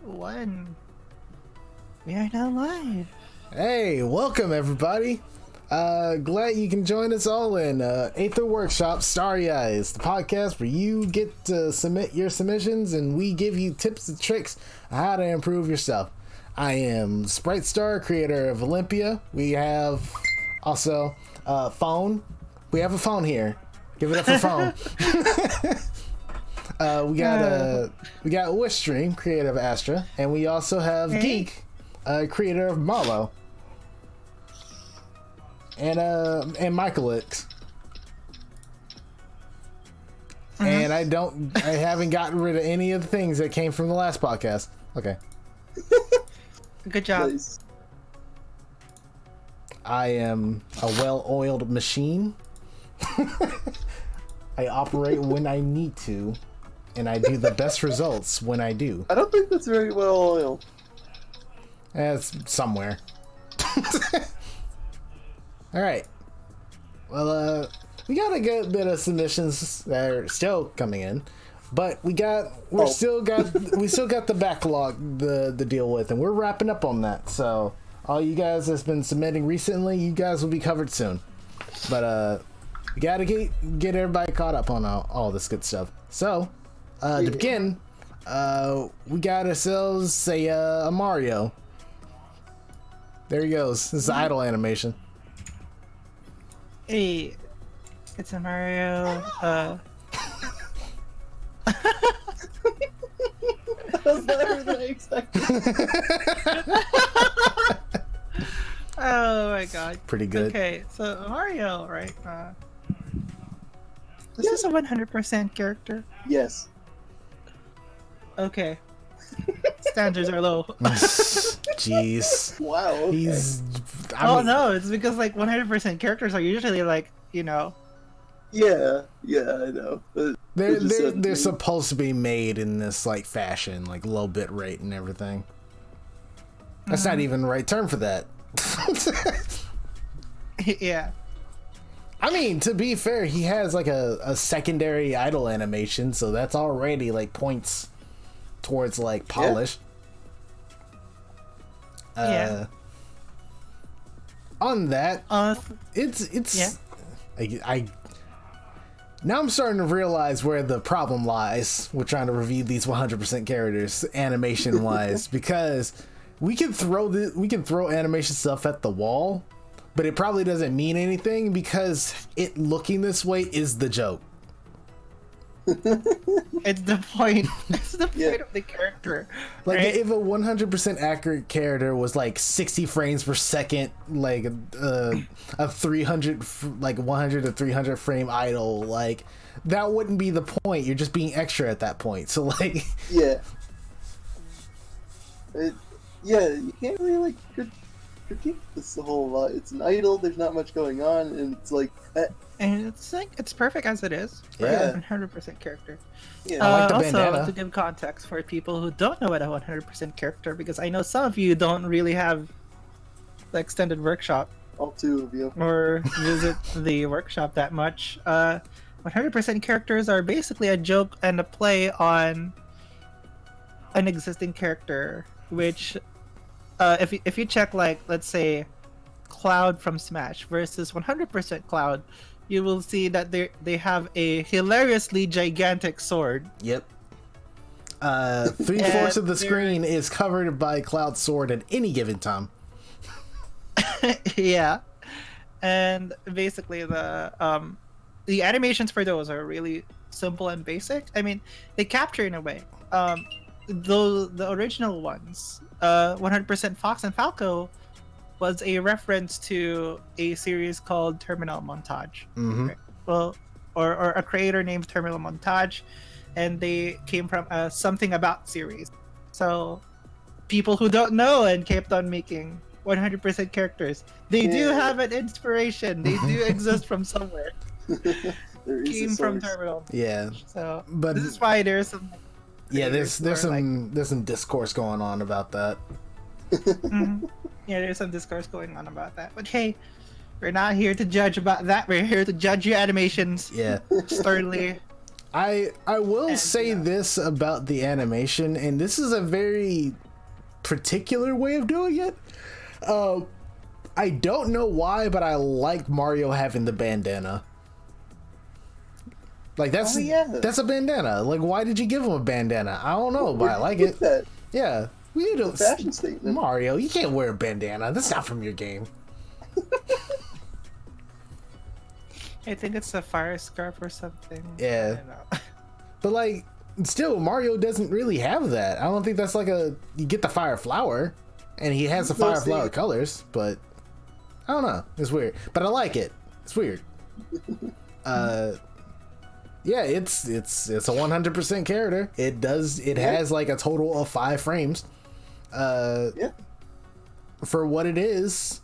One. We are now live. Hey, welcome everybody. Glad you can join us all in Aether Workshop Starry Eyes, the podcast where you get to submit your submissions and we give you tips and tricks on how to improve yourself. I am Sprite Star, creator of Olympia. We have also phone. We have a phone here. Give it up for phone. We got Wishstream, creator of Astra, and we also have Geek, creator of Marlow, and Michaelix. And I haven't gotten rid of any of the things that came from the last podcast. Okay. Good job. Nice. I am a well-oiled machine. I operate when I need to, and I do the best results when I do. I don't think that's very well oiled. It's somewhere. Alright. Well, we got a good bit of submissions that are still coming in. But we still got the backlog to deal with, and we're wrapping up on that. So all you guys that's been submitting recently, you guys will be covered soon. But we gotta get everybody caught up on all this good stuff. So to begin, we got ourselves a Mario. There he goes. This is idle animation. Hey, it's a Mario. That's not everything I expected. Oh my god. Pretty good. Okay, so Mario, right? This is a 100% character. Yes. Okay. Standards are low. Jeez. Wow. Okay. No, it's because like 100% characters are usually like, Yeah, I know. They're supposed to be made in this like fashion, like low bit rate and everything. That's not even the right term for that. yeah. I mean, to be fair, he has like a secondary idle animation, so that's already like points towards like polish. Yeah. On that, it's I now I'm starting to realize where the problem lies with trying to review these 100% characters animation wise, because we can throw animation stuff at the wall, but it probably doesn't mean anything because it looking this way is the joke. It's the point. It's the point of the character. Like, right? if a 100% accurate character was like 60 frames per second, like a 300, like 100 to 300 frame idle, like that wouldn't be the point. You're just being extra at that point. So like, you can't really like critique this a whole lot. It's an idol. There's not much going on, and it's like. And it's like it's perfect as it is. Yeah. 100% character. Yeah. I like the also, bandana. to give context for people who don't know what a 100% character, because I know some of you don't really have the extended workshop All two of you. or visit the workshop that much. 100% characters are basically a joke and a play on an existing character, which if you check, like, let's say Cloud from Smash versus 100% Cloud, you will see that they have a hilariously gigantic sword. Yep. 3/4 of the screen is covered by Cloud's sword at any given time. Yeah, and basically the animations for those are really simple and basic. I mean, they capture in a way. Though the original ones, 100% Fox and Falco, was a reference to a series called Terminal Montage. Mm-hmm. Right? Well, or a creator named Terminal Montage, and they came from a Something About series. So people who don't know and kept on making 100% characters, they do have an inspiration. They do exist from somewhere. There is Came a from source. Terminal. Yeah, So but this is why there's some. yeah, there's some discourse going on about that. Yeah, there's some discourse going on about that. But hey, we're not here to judge about that. We're here to judge your animations Yeah. sternly. I will And, say yeah. this about the animation, and this is a very particular way of doing it. I don't know why, but I like Mario having the bandana. Like that's Oh, yeah. that's a bandana. Like, why did you give him a bandana? I don't know, but Where'd I you like get it. That? Yeah, we need A fashion statement. Mario, you can't wear a bandana. That's not from your game. I think it's a fire scarf or something. Yeah. I don't know. But like, still, Mario doesn't really have that. I don't think that's like a. You get the fire flower, and he has the No, fire see- flower colors, but I don't know. It's weird, but I like it. It's weird. Yeah, it's a 100% character. It does. It has like a total of 5 frames. Yeah. For what it is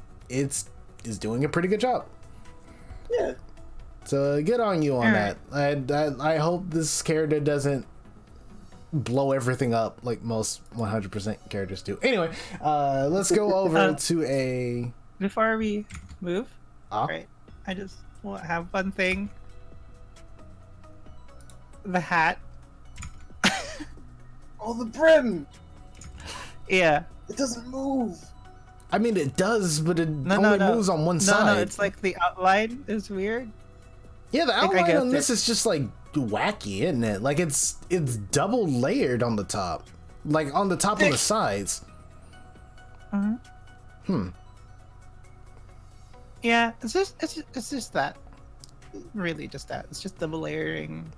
doing a pretty good job. Yeah. So good on you on Alright. that. I hope this character doesn't blow everything up like most 100% characters do. Anyway, let's go over to a. Before we move, Ah. right? I just want to have one thing. The hat. Oh, the brim. Yeah. It doesn't move. I mean, it does, but it No, only no. moves on one No, side. no, it's like the outline is weird. Yeah, the think I outline get on this it. is just like wacky, isn't it? Like it's double layered on the top, like on the top and the sides. Yeah, it's just that. Really, just that. It's just double layering.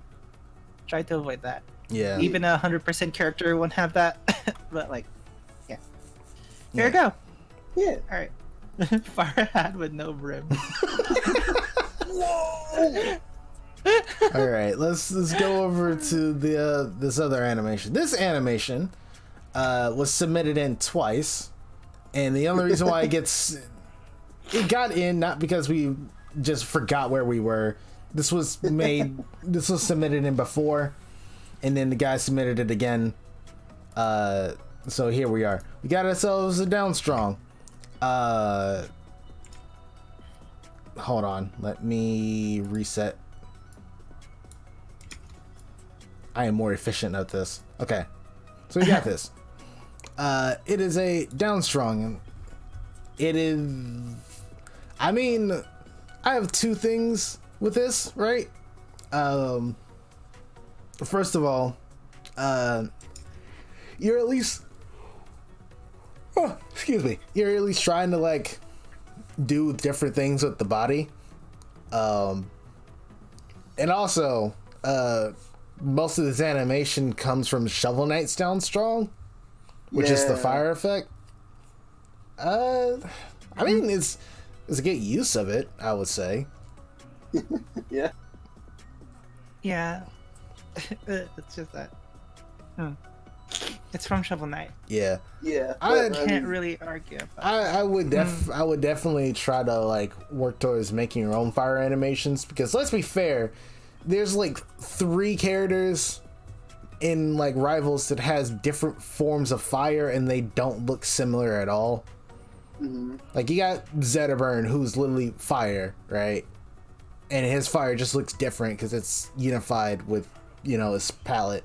Try to avoid that. Yeah. Even a 100% character won't have that. But like, yeah. Here we Yeah. go. Yeah. All right. Fire hat with no brim. All right, let's go over to the this other animation. This animation was submitted in twice, and the only reason why it got in not because we just forgot where we were. This was submitted in before, and then the guy submitted it again. So here we are. We got ourselves a down strong. Hold on, let me reset. I am more efficient at this. Okay, so we got this. It is a down strong. It is. I mean, I have 2 things with this, right? First of all, you're at least. Oh, excuse me. You're at least trying to like do different things with the body. And also, most of this animation comes from Shovel Knight's Down Strong, which is the Yeah. fire effect. I mean, it's a good use of it, I would say. Yeah. Yeah. It's just that. It's from Shovel Knight. Yeah, Yeah. I but, Can't mean, really argue about I would definitely try to like work towards making your own fire animations, because let's be fair, there's like 3 characters in like Rivals that has different forms of fire and they don't look similar at all. Like you got Zetaburn, who's literally fire, right? And his fire just looks different because it's unified with, you know, his palette.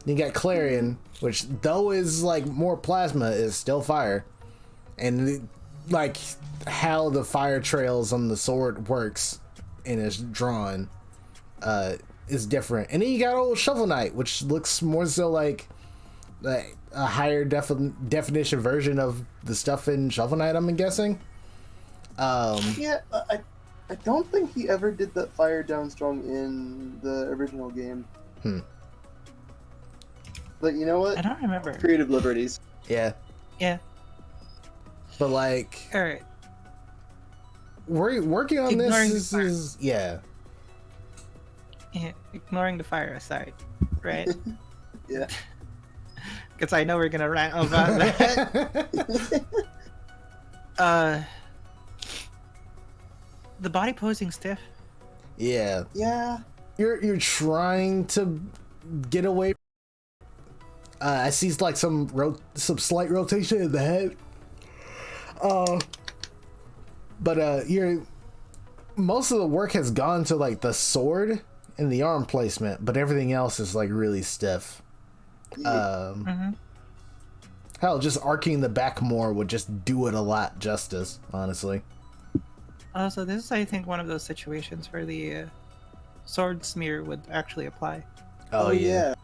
You got Clarion, which though is like more plasma, is still fire. And like how the fire trails on the sword works and is drawn is different. And then you got old Shovel Knight, which looks more so like a higher definition version of the stuff in Shovel Knight, I'm guessing. Yeah, I don't think he ever did that fire down strong in the original game. But you know what? I don't remember. Creative liberties. Yeah. Yeah. But like All right. working on Ignoring this the fire. is yeah. Yeah. Ignoring the fire aside, right? Yeah. Because I know we're gonna rant about that. The body posing stiff. Yeah. Yeah. You're trying to get away. I see like some slight rotation in the head. But you're most of the work has gone to like the sword and the arm placement, but everything else is like really stiff. Hell, just arcing the back more would just do it a lot justice, honestly. Also, this is, I think, one of those situations where the sword smear would actually apply. Oh yeah.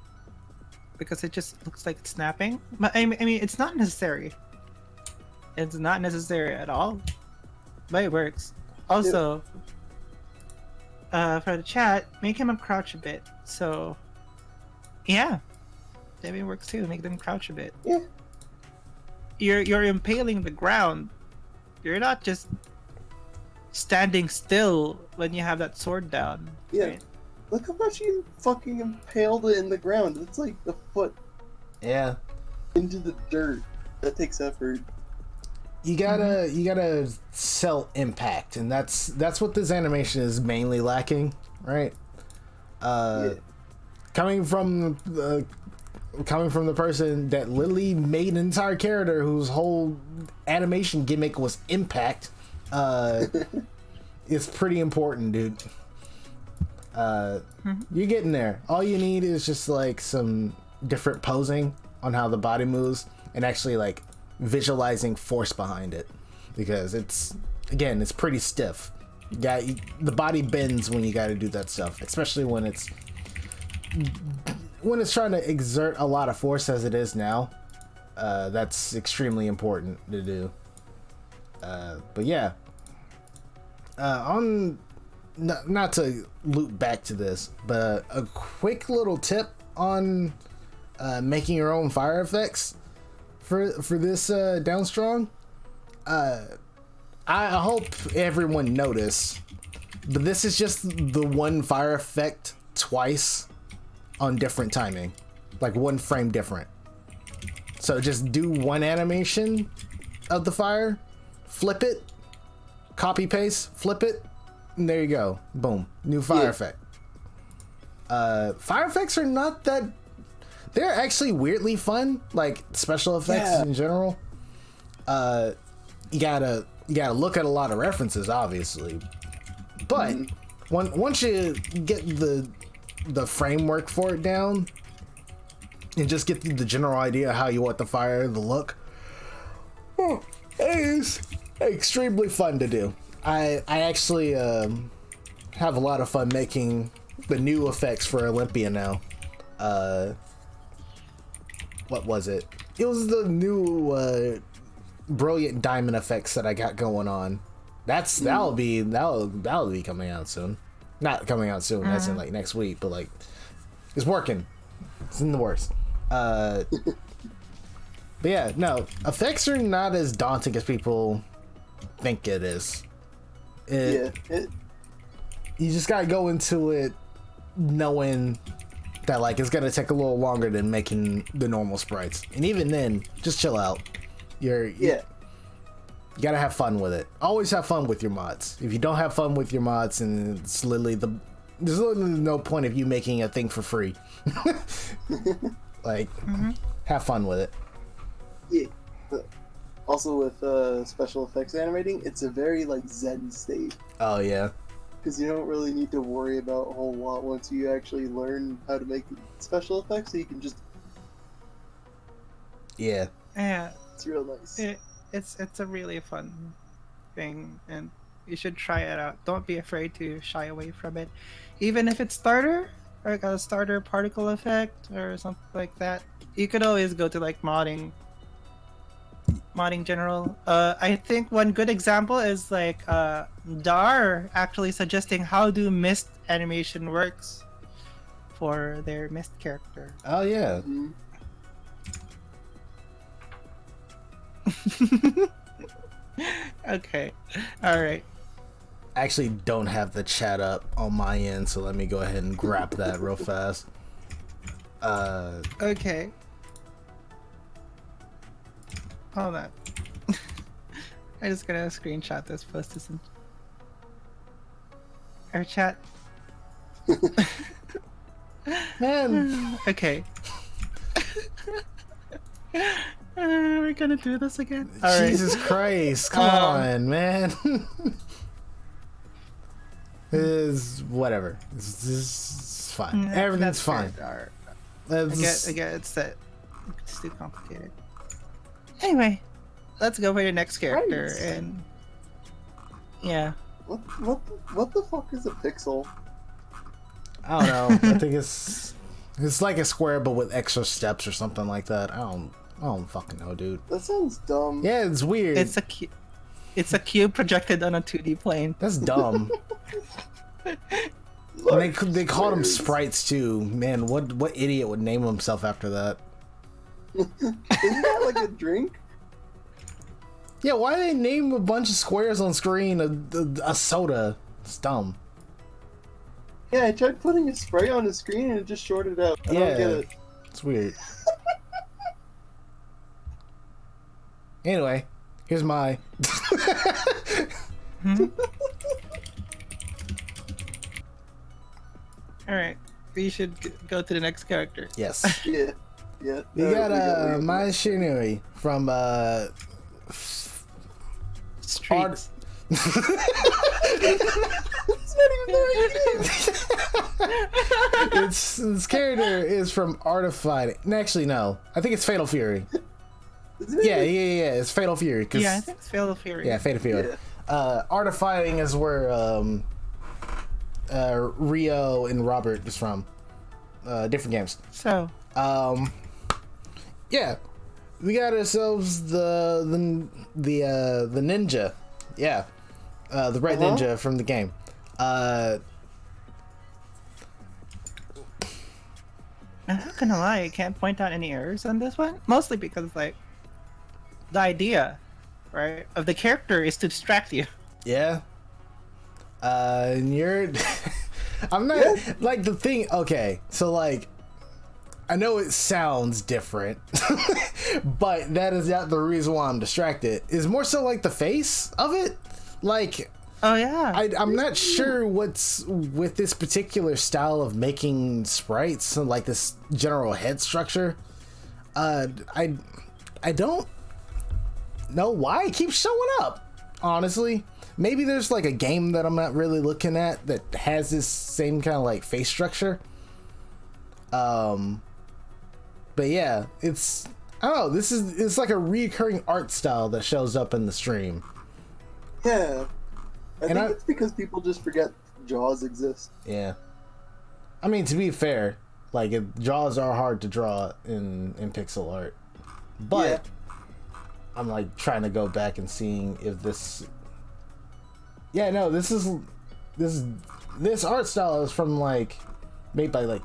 Because it just looks like it's snapping. But I mean, it's not necessary. It's not necessary at all, but it works. Also, for the chat, make him crouch a bit. So, yeah, maybe it works too. Make them crouch a bit. Yeah. You're impaling the ground. You're not just standing still when you have that sword down. Yeah. Right? Look how much you fucking impaled it in the ground. It's like the foot Yeah. into the dirt. That takes effort. You gotta sell impact, and that's what this animation is mainly lacking, right? Coming from the person that literally made an entire character whose whole animation gimmick was impact, it's pretty important, dude. You're getting there. All you need is just like some different posing on how the body moves, and actually like visualizing force behind it, because it's pretty stiff. The body bends when you got to do that stuff, especially when it's trying to exert a lot of force as it is now. That's extremely important to do. But yeah, not to loop back to this, but a quick little tip on making your own fire effects for this Downstrong. I hope everyone noticed, but this is just the one fire effect twice on different timing, like one frame different. So just do one animation of the fire, flip it, copy paste, flip it, and there you go. Boom, new fire effect. Fire effects are not that, they're actually weirdly fun, like special effects in general. You gotta look at a lot of references, obviously, but once you get the framework for it down and just get the general idea of how you want the fire to look, it is extremely fun to do. I actually have a lot of fun making the new effects for Olympia now. What was it? It was the new brilliant diamond effects that I got going on. That'll be coming out soon. Not coming out soon, that's in like next week, but like it's working. It's in the works. But yeah, no, effects are not as daunting as people think it is. You just gotta go into it knowing that like it's gonna take a little longer than making the normal sprites, and even then, just chill out. You gotta have fun with it. Always have fun with your mods. If you don't have fun with your mods, and there's literally no point of you making a thing for free. Like, have fun with it. Yeah. Also with special effects animating, it's a very like zen state. Oh yeah. Because you don't really need to worry about a whole lot once you actually learn how to make special effects, so you can just... Yeah. It's real nice. It's a really fun thing, and you should try it out. Don't be afraid to shy away from it. Even if it's starter, like a starter particle effect or something like that, you could always go to like modding general. I think one good example is like Dar actually suggesting how do mist animation works for their mist character. Oh yeah. Okay, all right. I actually don't have the chat up on my end, so let me go ahead and grab that real fast. Okay. Hold on. I'm just gonna screenshot this, post this in our chat. Man. Okay. We're gonna do this again. All Jesus Christ! Come on, man. Is whatever. It's fine. Everything's That's fine. fair. It's- I get it's too complicated. Anyway, let's go for the next character, Right. and yeah. What the fuck is a pixel? I don't know. I think it's like a square but with extra steps or something like that. I don't fucking know, dude. That sounds dumb. Yeah, it's weird. It's a cube projected on a 2D plane. That's dumb. Large And they called them squares. sprites too. Man, what idiot would name himself after that? Isn't that like a drink? Yeah, why they name a bunch of squares on screen a soda? It's dumb. Yeah, I tried putting a spray on the screen and it just shorted out. I don't get it. It's weird. Anyway, here's my. All right, we should go to the next character. Yes. Yeah. You No, got my Shinui from Streets. It's not even the right name. Its character is from Art of Fighting. Actually, no. I think it's Fatal Fury. Isn't it? Yeah. It's Fatal Fury. Yeah, I think it's Fatal Fury. Yeah, Fatal Fury. Yeah. Art of Fighting is where Rio and Robert is from. Different games. So, Yeah, we got ourselves the ninja. Yeah, the red ninja from the game. I'm not gonna lie, I can't point out any errors on this one. Mostly because, like, the idea, right, of the character is to distract you. Yeah. And you're. I'm not like the thing. Okay, so like, I know it sounds different, but that is not the reason why I'm distracted. Is more so like the face of it. Like, Oh yeah. I'm not sure what's with this particular style of making sprites and like this general head structure. I don't know why it keeps showing up. Honestly, maybe there's like a game that I'm not really looking at that has this same kind of like face structure. But yeah, it's I don't know. It's like a recurring art style that shows up in the stream. Yeah. I And think it's because people just forget Jaws exist. Yeah. I mean, to be fair, like jaws are hard to draw in pixel art, but I'm like trying to go back and seeing if this. Yeah, no, this art style is from like made by like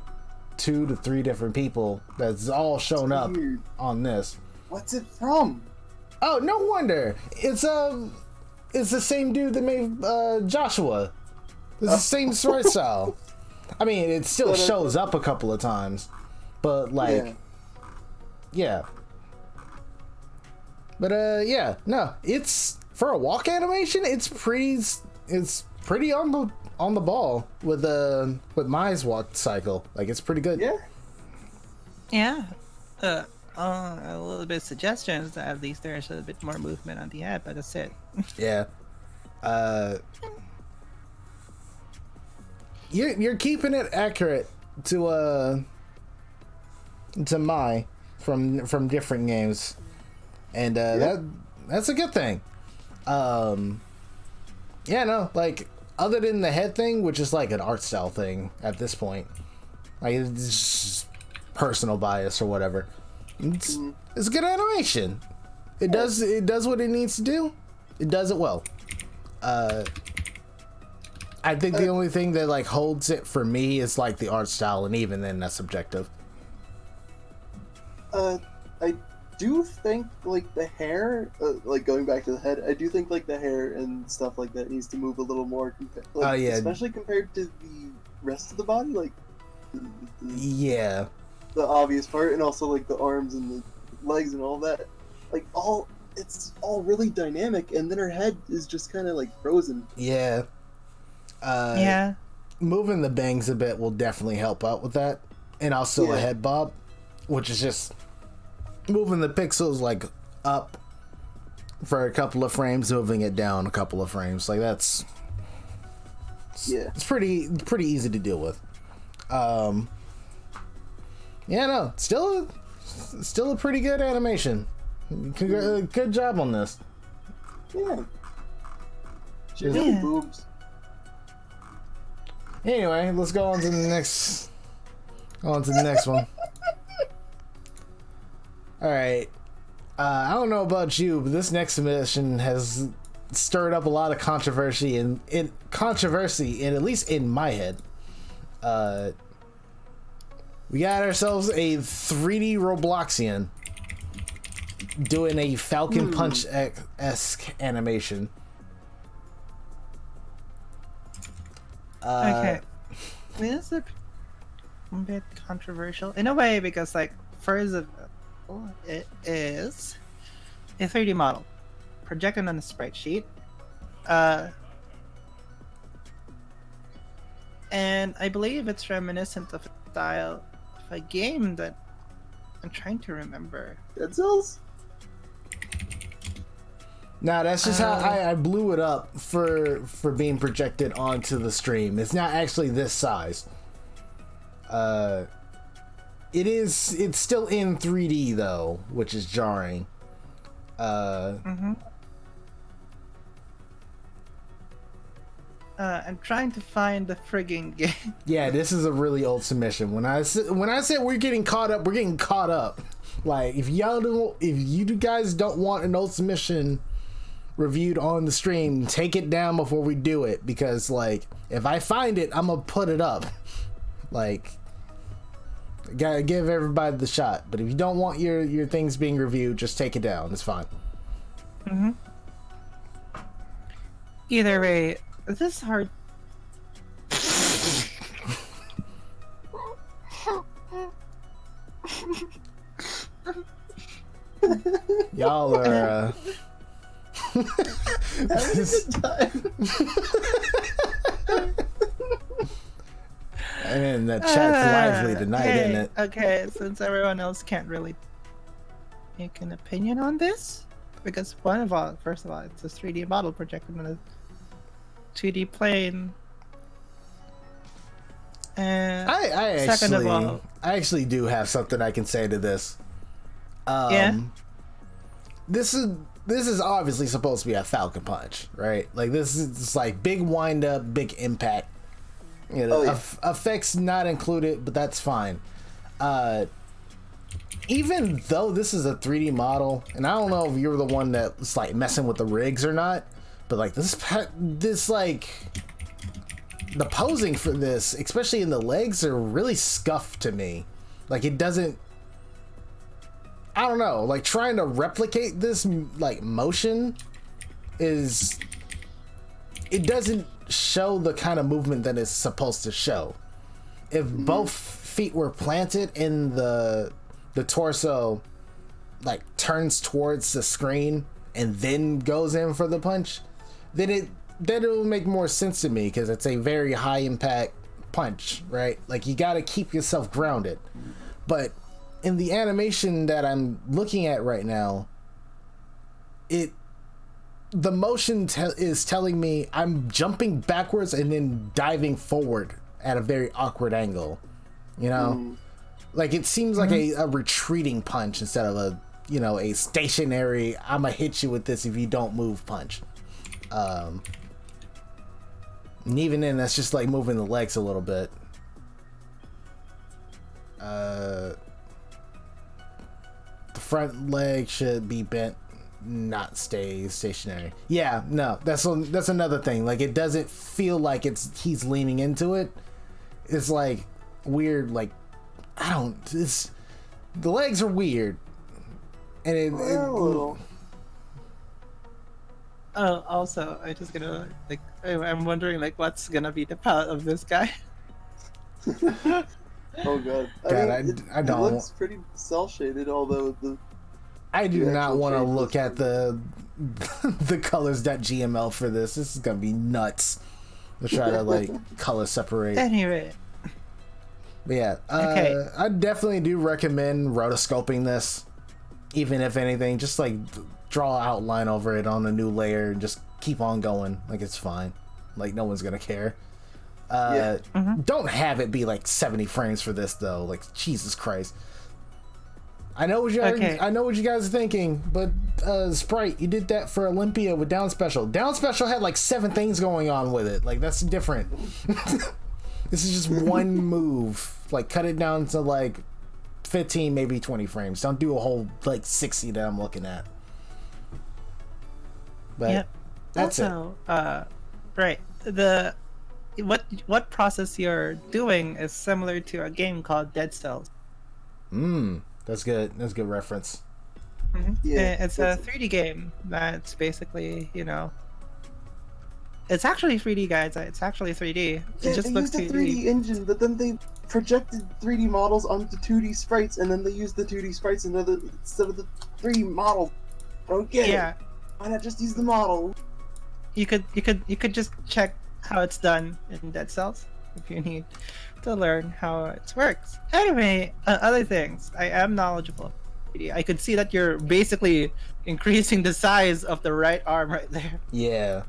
2 to 3 different people. That's all shown up Weird. on this. What's it from? Oh, no wonder. It's the same dude that made Joshua. It's the same art style. I mean, it still shows up a couple of times, but like, yeah. But yeah, no, it's for a walk animation. It's pretty on the ball with Mai's walk cycle. Like, it's pretty good. Yeah. Yeah. A little bit of suggestions. At least there's a bit more movement on the head, but that's it. Yeah. You're keeping it accurate to Mai from different games, and that's a good thing. Yeah, no, like other than the head thing, which is like an art style thing at this point, like it's just personal bias or whatever. It's a good animation. It does what it needs to do. It does it well. I think the only thing that like holds it for me is like the art style, and even then that's subjective. I do think like the hair, like going back to the head, I do think like the hair and stuff like that needs to move a little more. Like, yeah. especially compared to the rest of the body, like Yeah. the obvious part, and also like the arms and the legs and all that. Like it's all really dynamic, and then her head is just kind of like frozen. Yeah. Yeah. Moving the bangs a bit will definitely help out with that, and also a head bob, which is just moving the pixels like up for a couple of frames, moving it down a couple of frames. Like that's Yeah. It's pretty easy to deal with. Yeah, no, still a pretty good animation. Good job on this. Yeah. Yeah. Boobs. Anyway, let's go on to the next. On to the next one. All right. I don't know about you, but this next submission has stirred up a lot of controversy and at least in my head. We got ourselves a 3D Robloxian doing a Falcon Punch-esque animation. Okay. I mean, it's a bit controversial in a way because, like, first of all, it is a 3D model projected on a sprite sheet. And I believe it's reminiscent of a style of a game that I'm trying to remember. Dead Cells? Now that's just how I blew it up for being projected onto the stream. It's not actually this size. It's still in 3D though, which is jarring. I'm trying to find the frigging game. Yeah, this is a really old submission. When I said we're getting caught up, we're getting caught up. Like if you guys don't want an old submission reviewed on the stream, take it down before we do it, because like if I find it, I'm gonna put it up. Like, gotta give everybody the shot. But if you don't want your things being reviewed, just take it down. It's fine. Either way, this is hard. Y'all are Having a good time. and that chat's lively tonight, okay, isn't it? Okay, since everyone else can't really make an opinion on this, because first of all, it's a 3D model projected on a 2D plane. And second of all, I actually do have something I can say to this. Yeah? This is obviously supposed to be a Falcon Punch, right? Like this is like big wind up, big impact. You know, effects not included, but that's fine. Even though this is a 3D model, and I don't know if you're the one that's like messing with the rigs or not, but like this like the posing for this, especially in the legs, are really scuffed to me. Like it doesn't. I don't know. Like trying to replicate this like motion it doesn't show the kind of movement that it's supposed to show. If both feet were planted in the torso, like turns towards the screen and then goes in for the punch, then it'll make more sense to me, because it's a very high impact punch, right? Like you got to keep yourself grounded. But in the animation that I'm looking at right now, the motion is telling me I'm jumping backwards and then diving forward at a very awkward angle, you know? Like it seems like a retreating punch instead of a stationary I'm gonna hit you with this if you don't move punch. And even then, that's just like moving the legs a little bit. The front leg should be bent, not stay stationary. Yeah, no, that's another thing. Like it doesn't feel like he's leaning into it. It's like weird. Like the legs are weird, and oh, also, I'm just gonna I'm wondering what's gonna be the palette of this guy. Oh god. I don't. It looks pretty cell shaded, although I do not want to look at the colors.gml for this. This is gonna be nuts to try to color separate. Anyway. But yeah, okay. I definitely do recommend rotoscoping this. Even if anything, just draw an outline over it on a new layer and just keep on going. Like it's fine. Like no one's gonna care. Yeah. Don't have it be like 70 frames for this though. Like Jesus Christ. I know what you guys, Okay. I know what you guys are thinking, but Sprite, you did that for Olympia with Down Special. Down Special had like 7 things going on with it. Like that's different. This is just one move. Like cut it down to like 15, maybe 20 frames. Don't do a whole like 60 that I'm looking at. But Yep. that's also, right. What process you're doing is similar to a game called Dead Cells. it. That's good. That's a good reference. Yeah, It's a 3D game that's basically, it's actually 3D, guys. It's actually 3D. It Yeah, just they looks used a 2D. 3D engine, but then they projected 3D models onto 2D sprites, and then they used the 2D sprites instead of the 3D model. I don't get Yeah, it. Why not just use the model? you could just check how it's done in Dead Cells if you need to learn how it works. Anyway, other things. I am knowledgeable. I could see that you're basically increasing the size of the right arm right there. Yeah.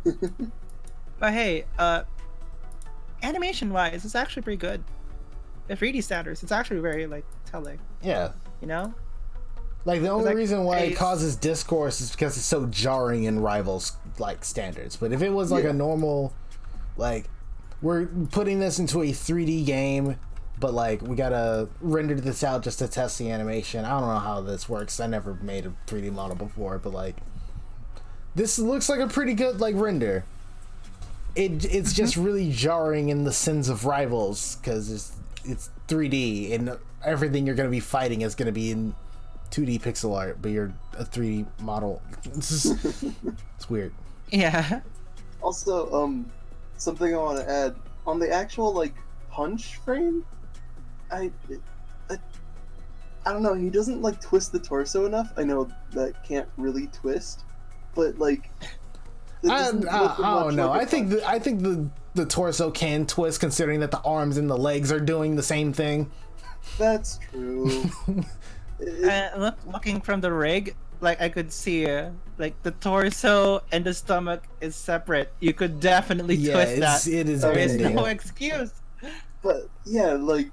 But hey, animation-wise, it's actually pretty good. The 3D standards, it's actually very like telling. Yeah. You know? Like the only like, reason why it I- causes discourse is because it's so jarring in Rivals like standards. But if it was like Yeah. a normal, like we're putting this into a 3D game, but like we gotta render this out just to test the animation. I don't know how this works. I never made a 3D model before, but like this looks like a pretty good like render. It's just really jarring in the sense of Rivals because it's 3D and everything you're gonna be fighting is gonna be in 2D pixel art, but you're a 3D model. It's weird. Yeah. Also, something I want to add on the actual like punch frame. I don't know. He doesn't like twist the torso enough. I know that can't really twist, but like. it I doesn't look don't much know. like a I think punch. the torso can twist considering that the arms and the legs are doing the same thing. That's true. Looking from the rig, like I could see, like the torso and the stomach is separate. You could definitely twist that. it is There There is bending. no excuse. But yeah, like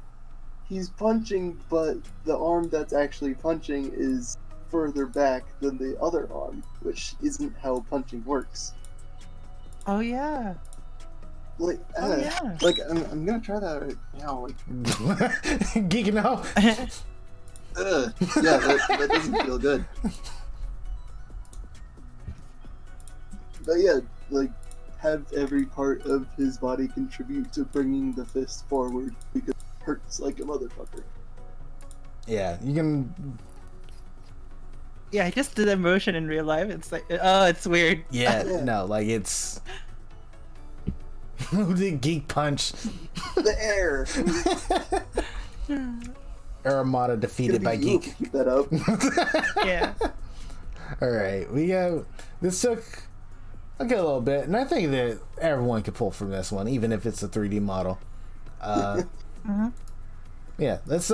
he's punching, but the arm that's actually punching is further back than the other arm, which isn't how punching works. Oh yeah. Like, Oh yeah. like I'm gonna try that right now. Like, Geeking out. yeah, that doesn't feel good. But yeah, like have every part of his body contribute to bringing the fist forward because it hurts like a motherfucker. Yeah, you can. Yeah, I just did a motion in real life. It's like, oh, it's weird. Yeah, Yeah. no, like it's. Who did Geek Punch? The air. Aramata defeated by You Geek. keep that up. Yeah. All right, we got this took a good little bit, and I think that everyone could pull from this one, even if it's a 3D model. Mhm. Yeah, let's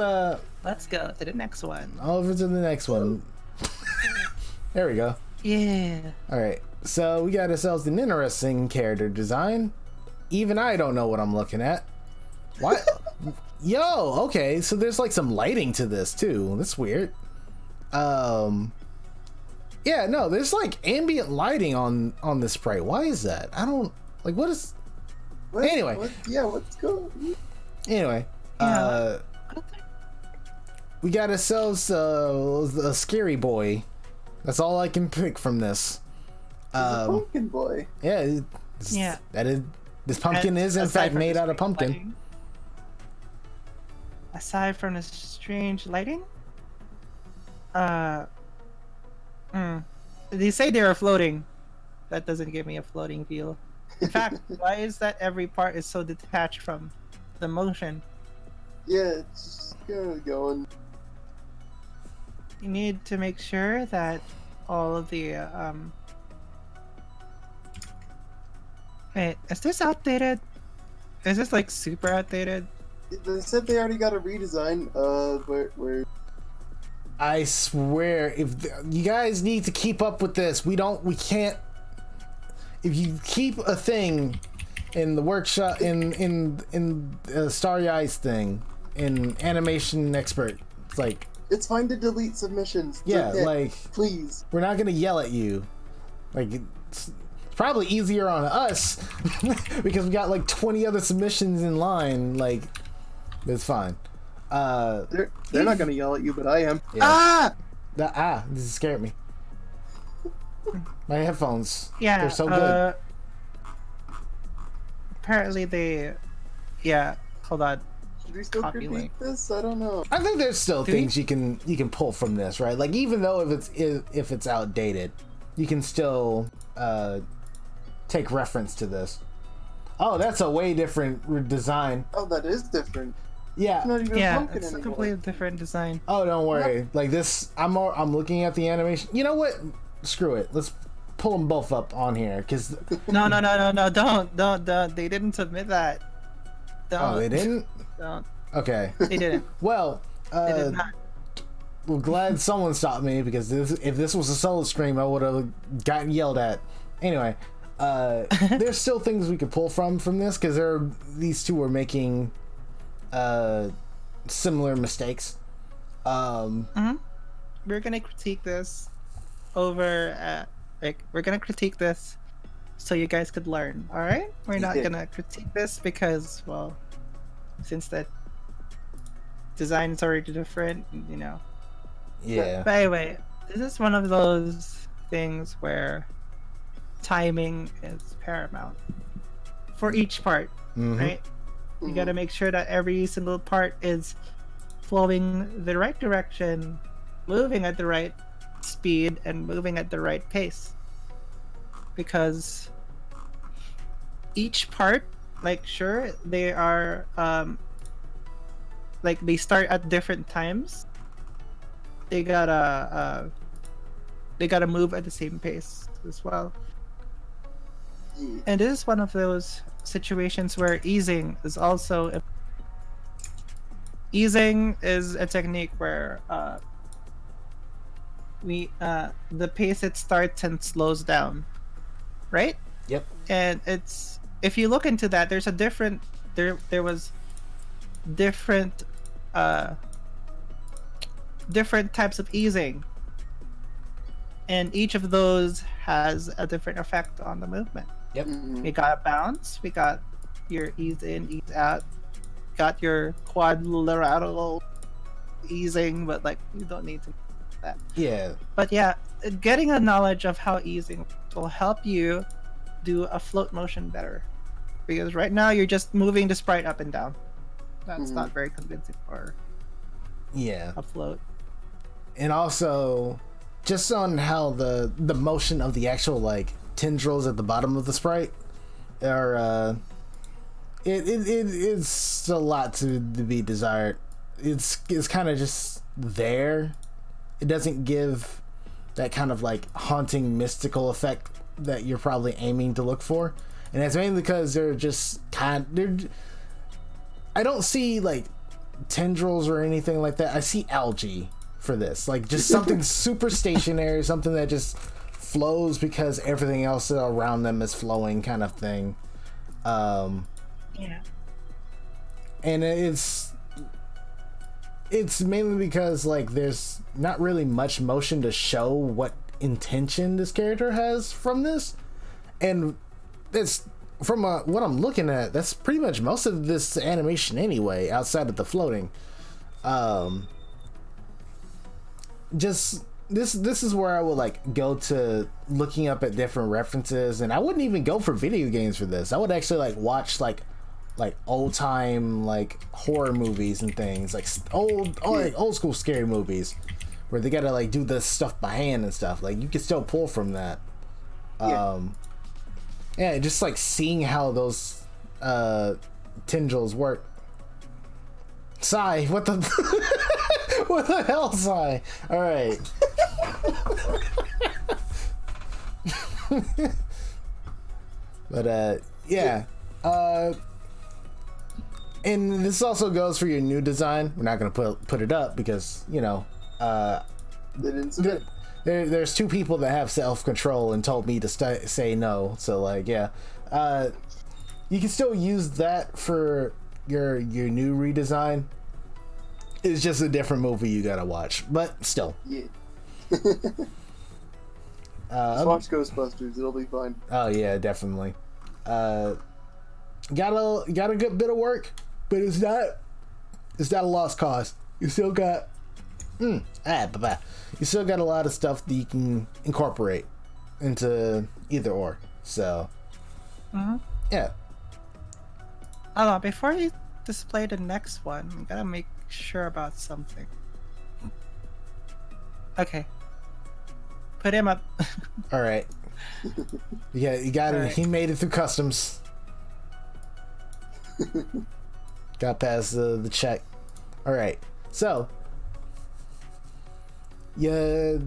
Let's go to the next one. over to the next one. There we go. Yeah. All right, so we got ourselves an interesting character design. Even I don't know what I'm looking at. What? Yo, okay, so there's like some lighting to this too. That's weird. Yeah, no, there's like ambient lighting on this sprite. Why is that? I don't like what is What? Anyway. What's going? anyway. Yeah. We got ourselves a scary boy. That's all I can pick from this. He's a pumpkin boy. Yeah, Yeah. that is. This pumpkin is in Aside fact from made the out of strange pumpkin. lighting- Aside from the strange lighting, they say they are floating. That doesn't give me a floating feel. In fact, why is that every part is so detached from the motion? Yeah, it's just kind of going. You need to make sure that all of the Wait, is this outdated? Is this like super outdated? They said they already got a redesign. Where I swear, if you guys need to keep up with this, we can't. If you keep a thing in the workshop in Starry Eyes thing in animation expert. It's like it's fine to delete submissions. Yeah, okay, like please. We're not gonna yell at you. Like it's probably easier on us because we got like 20 other submissions in line. Like it's fine. They're not gonna yell at you, but I am. Yeah. This scared me. My headphones. Yeah. They're so good. Apparently they. Yeah. Hold on. Should we still Copy critique link. this? I don't know. I think there's still things you can pull from this, right? Like even though if it's outdated, you can still take reference to this. Oh, that's a way different design. Oh, that is different. Yeah. It's not even pumpkin It's a anymore. completely different design. Oh, don't worry. Like this, I'm looking at the animation. You know what? Screw it. Let's pull them both up on here because. No! Don't! They didn't submit that. Don't. Oh, they didn't. Don't. Okay. They didn't. Well, They did not. well, glad someone stopped me because if this was a solo stream, I would have gotten yelled at. Anyway, there's still things we could pull from this because these two were making similar mistakes. We're gonna critique this over. We're gonna critique this so you guys could learn. All right? We're not Yeah. gonna critique this because, well, since that design is already different, you know. Yeah. But anyway, this is one of those things where timing is paramount for each part, Mhm. right? You gotta make sure that every single part is flowing the right direction, moving at the right speed, and moving at the right pace. Because each part, like, sure, they are, like, they start at different times. They gotta move at the same pace as well. Yeah. And this is one of those situations where easing is also easing is a technique where the pace it starts and slows down, right? Yep. And it's, if you look into that, there's a different there was different different types of easing, and each of those has a different effect on the movement. Yep. Mhm. We got bounce, we got your ease in, ease out, got your quadrilateral easing, but like you don't need to do that. Yeah. But yeah, getting a knowledge of how easing will help you do a float motion better. Because right now you're just moving the sprite up and down. That's Mhm. not very convincing for Yeah. a float. And also just on how the motion of the actual like tendrils at the bottom of the sprite are it's a lot to be desired. It's kind of just there. It doesn't give that kind of like haunting mystical effect that you're probably aiming to look for, and that's mainly because they're I don't see like tendrils or anything like that. I see algae for this, like just something super stationary, something that just flows because everything else around them is flowing, kind of thing. Yeah. And it's mainly because like there's not really much motion to show what intention this character has from this, and that's from what I'm looking at, that's pretty much most of this animation anyway, outside of the floating. Just this is where I would like go to looking up at different references, and I wouldn't even go for video games for this. I would actually like watch like old time like horror movies and things, like old school scary movies where they gotta like do this stuff by hand and stuff. Like you can still pull from that. Yeah, just like seeing how those tendrils work. Sigh, what the what the hell, Sigh? All right. But yeah, and this also goes for your new design. We're not gonna put it up because, you know, They didn't submit. there's two people that have self-control and told me to say no. So like, yeah, You can still use that for your new redesign. It's just a different movie you gotta watch, but still. Yeah. Just watch Ghostbusters. It'll be fine. Oh yeah, definitely. Got a good bit of work, but it's not a lost cause. You still got you still got a lot of stuff that you can incorporate into either or. So yeah. Hold on, before you display the next one, I'm gonna make sure about something. Okay. Put him up. All right. Yeah, you got it. Right. He made it through customs. Got past the check. All right. So, your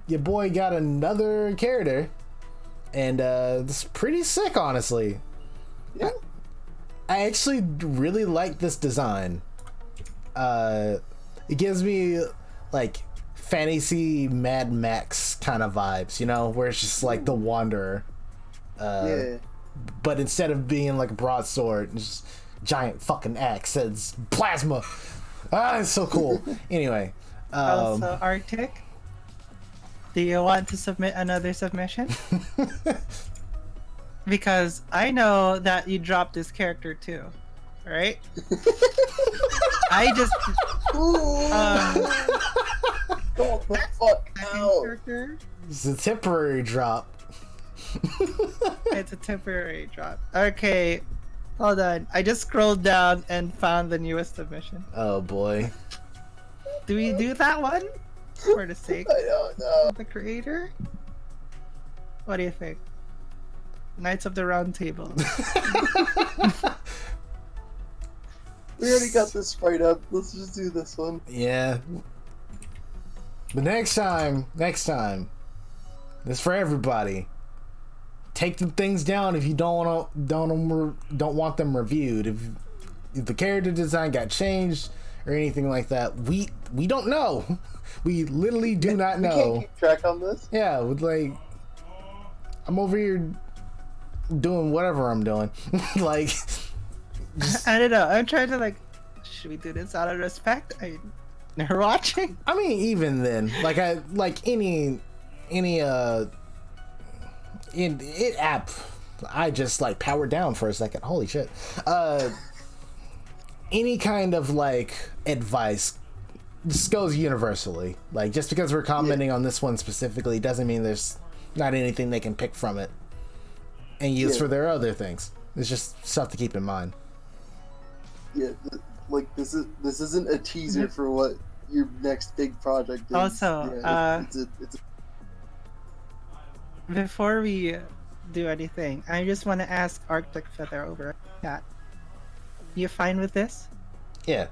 boy got another character, and it's pretty sick, honestly. Yeah. I actually really like this design. It gives me like fantasy Mad Max kind of vibes, you know, where it's just like the Wanderer. Yeah. But instead of being like a broadsword, it's just giant fucking axe. It's plasma. It's so cool. Anyway. Also, Arctic, do you want to submit another submission? Because I know that you dropped this character too, right? I just Don't the fuck out. character. It's a temporary drop. It's a temporary drop. Okay, hold on. I just scrolled down and found the newest submission. Oh boy. Do we do that one for the sake I don't know. of the creator? What do you think? Knights of the Round Table. We already got this sprite up. Let's just do this one. Yeah. But next time, this for everybody. Take the things down if you don't want them reviewed. If the character design got changed or anything like that, we don't know. We literally do not We know. can't keep track on this. Yeah, with like, I'm over here doing whatever I'm doing. Like, I don't know. I'm trying to like, should we do this out of respect? They're watching. I mean, even then, like any in it app, I just like powered down for a second. Holy shit. Any kind of like advice, this goes universally. Like, just because we're commenting on this one specifically doesn't mean there's not anything they can pick from it and use for their other things. It's just stuff to keep in mind. Yeah, like this isn't a teaser for what your next big project is. Also, it's before we do anything, I just want to ask Arctic Feather over chat. You fine with this? Yeah.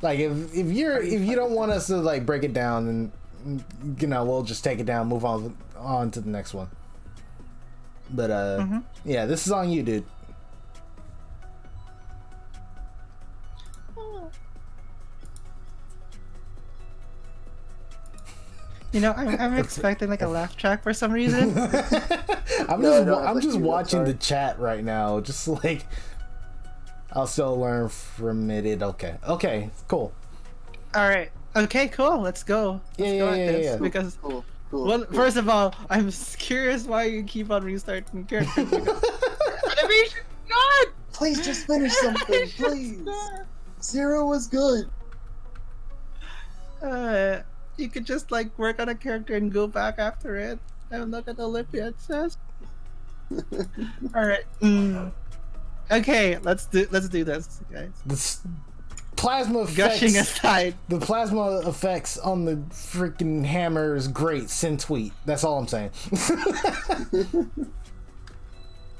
Like, if you don't want us to like break it down, then you know, we'll just take it down, move on to the next one. But yeah, this is on you, dude. You know, I'm expecting like a laugh track for some reason. I'm just watching the chat right now. Just like, I'll still learn from it. Okay, cool. All right. Okay, cool. Let's go. Let's go at this. Yeah. Because, cool. well, first of all, I'm curious why you keep on restarting characters. Animation, God! Please just finish something, please. Zero was good. You could just like work on a character and go back after it. I'm not gonna lip yet, sis. All right. Okay, let's do this, guys. This plasma effects, Gushing aside. the plasma effects on the freaking hammer is great. Send tweet. That's all I'm saying.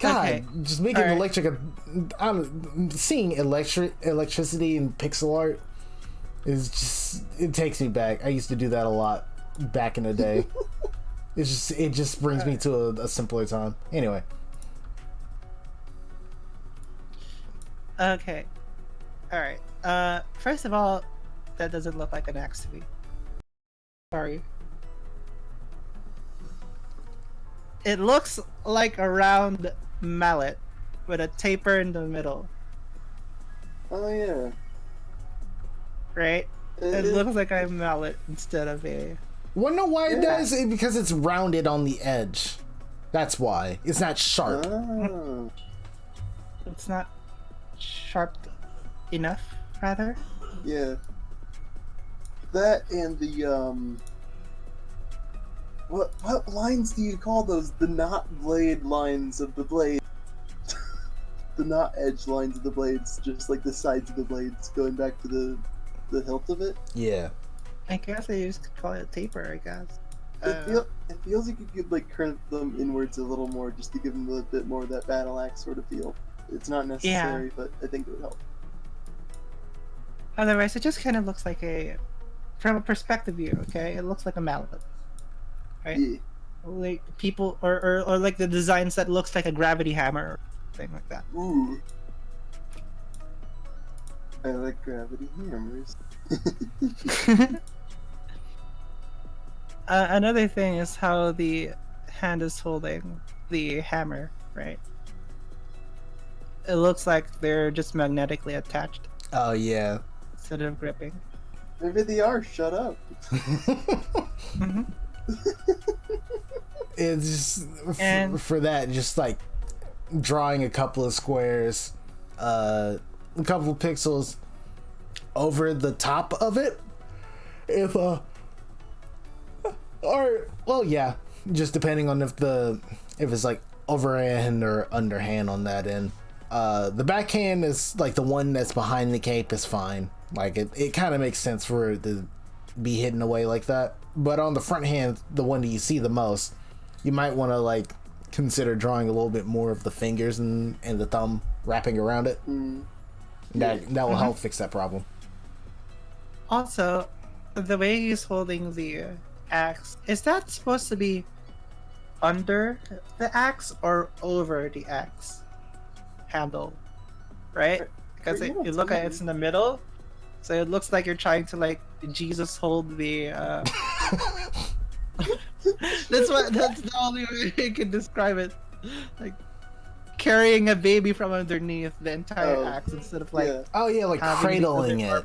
God, Okay. just making All right. electric. I'm seeing electricity in pixel art. Is just, it takes me back. I used to do that a lot back in the day. It just brings me to a simpler time. Anyway. Okay. All right. First of all, that doesn't look like an axe to me. Sorry. It looks like a round mallet. with a taper in the middle, Oh yeah. right? It looks like a mallet instead of a. Wanna know why it Yeah. does? Because it's rounded on the edge. That's why. It's not sharp. Oh. It's not sharp enough, rather. Yeah. That and the what lines do you call those? The not blade lines of the blade. The not edge lines of the blades, just like the sides of the blades going back to the hilt of it. Yeah. I guess I just could call it a taper, I guess. It feels like you could like curve them inwards a little more just to give them a bit more of that battle axe sort of feel. It's not necessary, but I think it would help. Otherwise, it just kind of looks like a, from a perspective view, okay? It looks like a mallet, right? Yeah. Like people, or like the designs that looks like a gravity hammer, or thing like that. Ooh. I like gravity hammers. Another thing is how the hand is holding the hammer, right? It looks like they're just magnetically attached Oh yeah. instead of gripping. Maybe they are. Shut up. Hmm. It's just And- for that, just like drawing a couple of squares, a couple of pixels over the top of it. If or well, yeah, just depending on if it's like overhand or underhand on that end. The backhand is like the one that's behind the cape is fine. Like it kind of makes sense for it to be hidden away like that. But on the front hand, the one that you see the most, you might want to like consider drawing a little bit more of the fingers and the thumb wrapping around it. That will help fix that problem. Also, the way he's holding the axe, is that supposed to be under the axe or over the axe handle? Right? Because Yeah, you look at it's in the middle, so it looks like you're trying to like Jesus hold the. That's the only way I can describe it. Like carrying a baby from underneath the entire Oh, axe instead of like Yeah. Oh yeah, like having the cradling other it.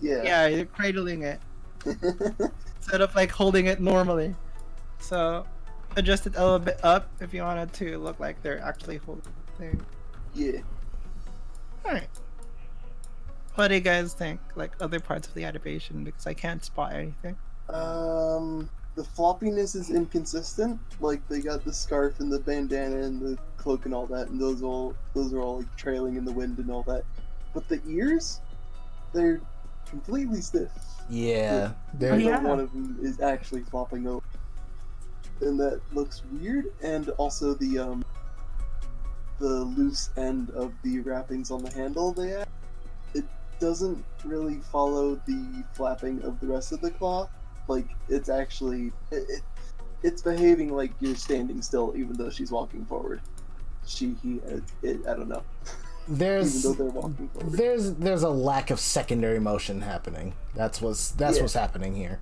Yeah. yeah, you're cradling it instead of like holding it normally. So adjust it a little bit up if you want it to look like they're actually holding the thing. Yeah. Alright. What do you guys think? Like other parts of the animation, because I can't spot anything. The floppiness is inconsistent. Like they got the scarf and the bandana and the cloak and all that, and those are all like trailing in the wind and all that. But the ears, they're Yeah, completely stiff. they're There's yeah. one of them is actually flopping over, and that looks weird. And also the loose end of the wrappings on the handle they have, it doesn't really follow the flapping of the rest of the cloth. Like it's actually it's behaving like you're standing still, even though she's walking forward. I don't know. there's Even though they're walking forward. there's a lack of secondary motion happening. That's what's happening here.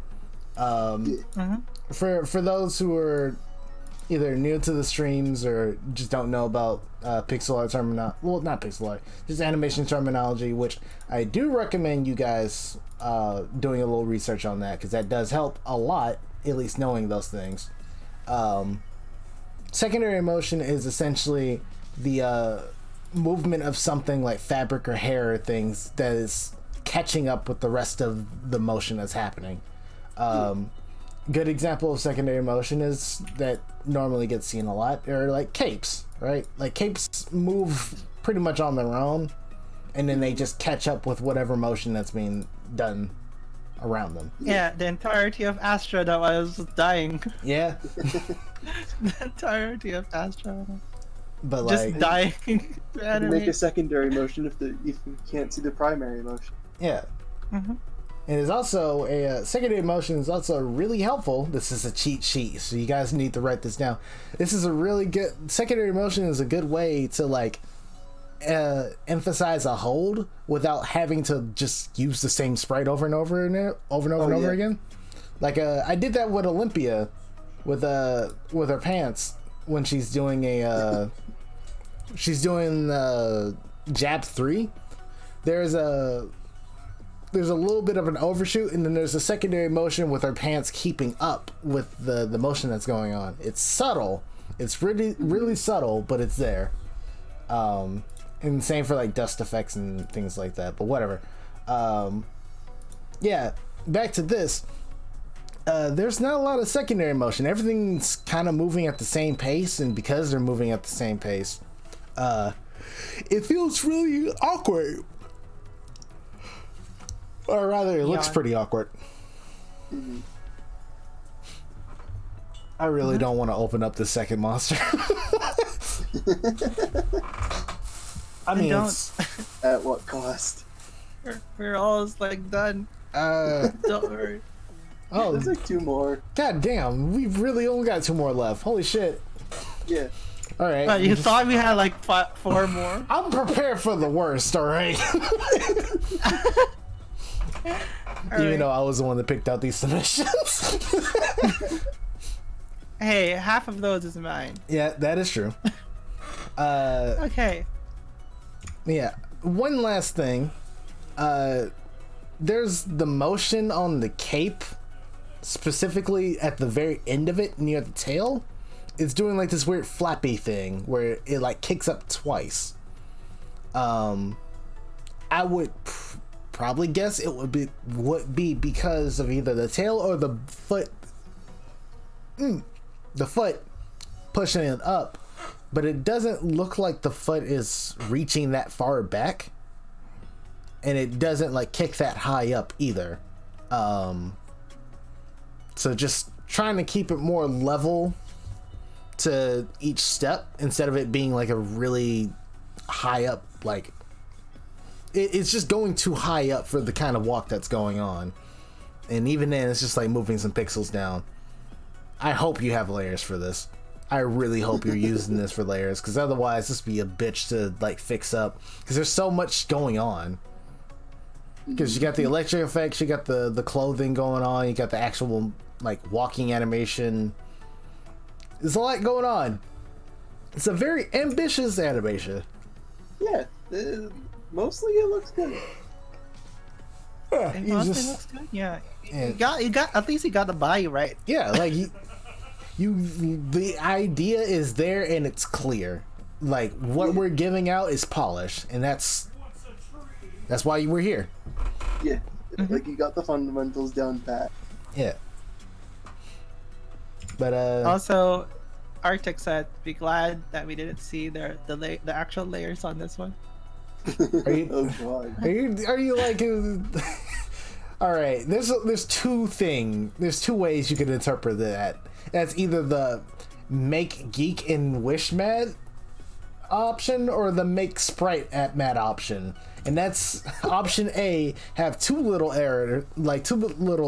For those who are either new to the streams or just don't know about pixel art not pixel art, just animation terminology, which I do recommend you guys doing a little research on that, because that does help a lot, at least knowing those things. Secondary motion is essentially the movement of something like fabric or hair or things that is catching up with the rest of the motion that's happening. Good example of secondary motion is that normally gets seen a lot are like capes, right? Like capes move pretty much on their own, and then they just catch up with whatever motion that's being done around them. Yeah, the entirety of Astra that was dying. Yeah, The entirety of Astra. but Just like, dying. to You make animate. a secondary motion if you can't see the primary motion. yeah. Mhm. And it's also a secondary motion is also really helpful. This is a cheat sheet, so you guys need to write this down. This is a really good secondary motion is a good way to like emphasize a hold without having to just use the same sprite over and over Yeah. again. Like I did that with Olympia with her pants when she's doing a she's doing jab 3, there's a little bit of an overshoot, and then there's a secondary motion with her pants keeping up with the motion that's going on. It's subtle. It's really subtle, but it's there. And same for like dust effects and things like that, but whatever. Yeah, back to this. There's not a lot of secondary motion. Everything's kind of moving at the same pace, and because they're moving at the same pace, it feels really awkward. Or rather, it looks pretty awkward. Mm-hmm. I really don't want to open up the second monster. I mean, don't. At what cost? We're almost like done. Don't worry. Oh, There's like 2 more. God damn, we've really only got 2 more left. Holy shit. Yeah. All right. But you thought we had like 4 more? I'm prepared for the worst, all right? Even though I was the one that picked out these submissions. Hey, half of those is mine. Yeah, that is true. Okay. Yeah. One last thing. There's the motion on the cape, specifically at the very end of it near the tail. It's doing like this weird flappy thing where it like kicks up twice. I would probably guess it would be because of either the tail or the foot. The foot pushing it up, but it doesn't look like the foot is reaching that far back, and it doesn't like kick that high up either. So just trying to keep it more level to each step instead of it being like a really high up, like it's just going too high up for the kind of walk that's going on. And even then it's just like moving some pixels down. I hope you have layers for this. I really hope you're using this for layers, because otherwise this would be a bitch to like fix up, because there's so much going on. Because you got the electric effects, you got the clothing going on, you got the actual like walking animation. There's a lot going on. It's a very ambitious animation. Yeah. Mostly it looks good. Yeah, It you mostly just- looks good. Yeah. and- You got at least you got the body right. yeah, like the idea is there and it's clear. Like what we're giving out is polished, and that's why we're here. Yeah. Like you got the fundamentals down pat. Yeah. But Also, Arctic said, "Be glad that we didn't see the actual layers on this one." are you Oh god. are you like all right, there's two ways you can interpret that. That's either the make geek and wish mad option or the make sprite at mad option. And that's option A, have too little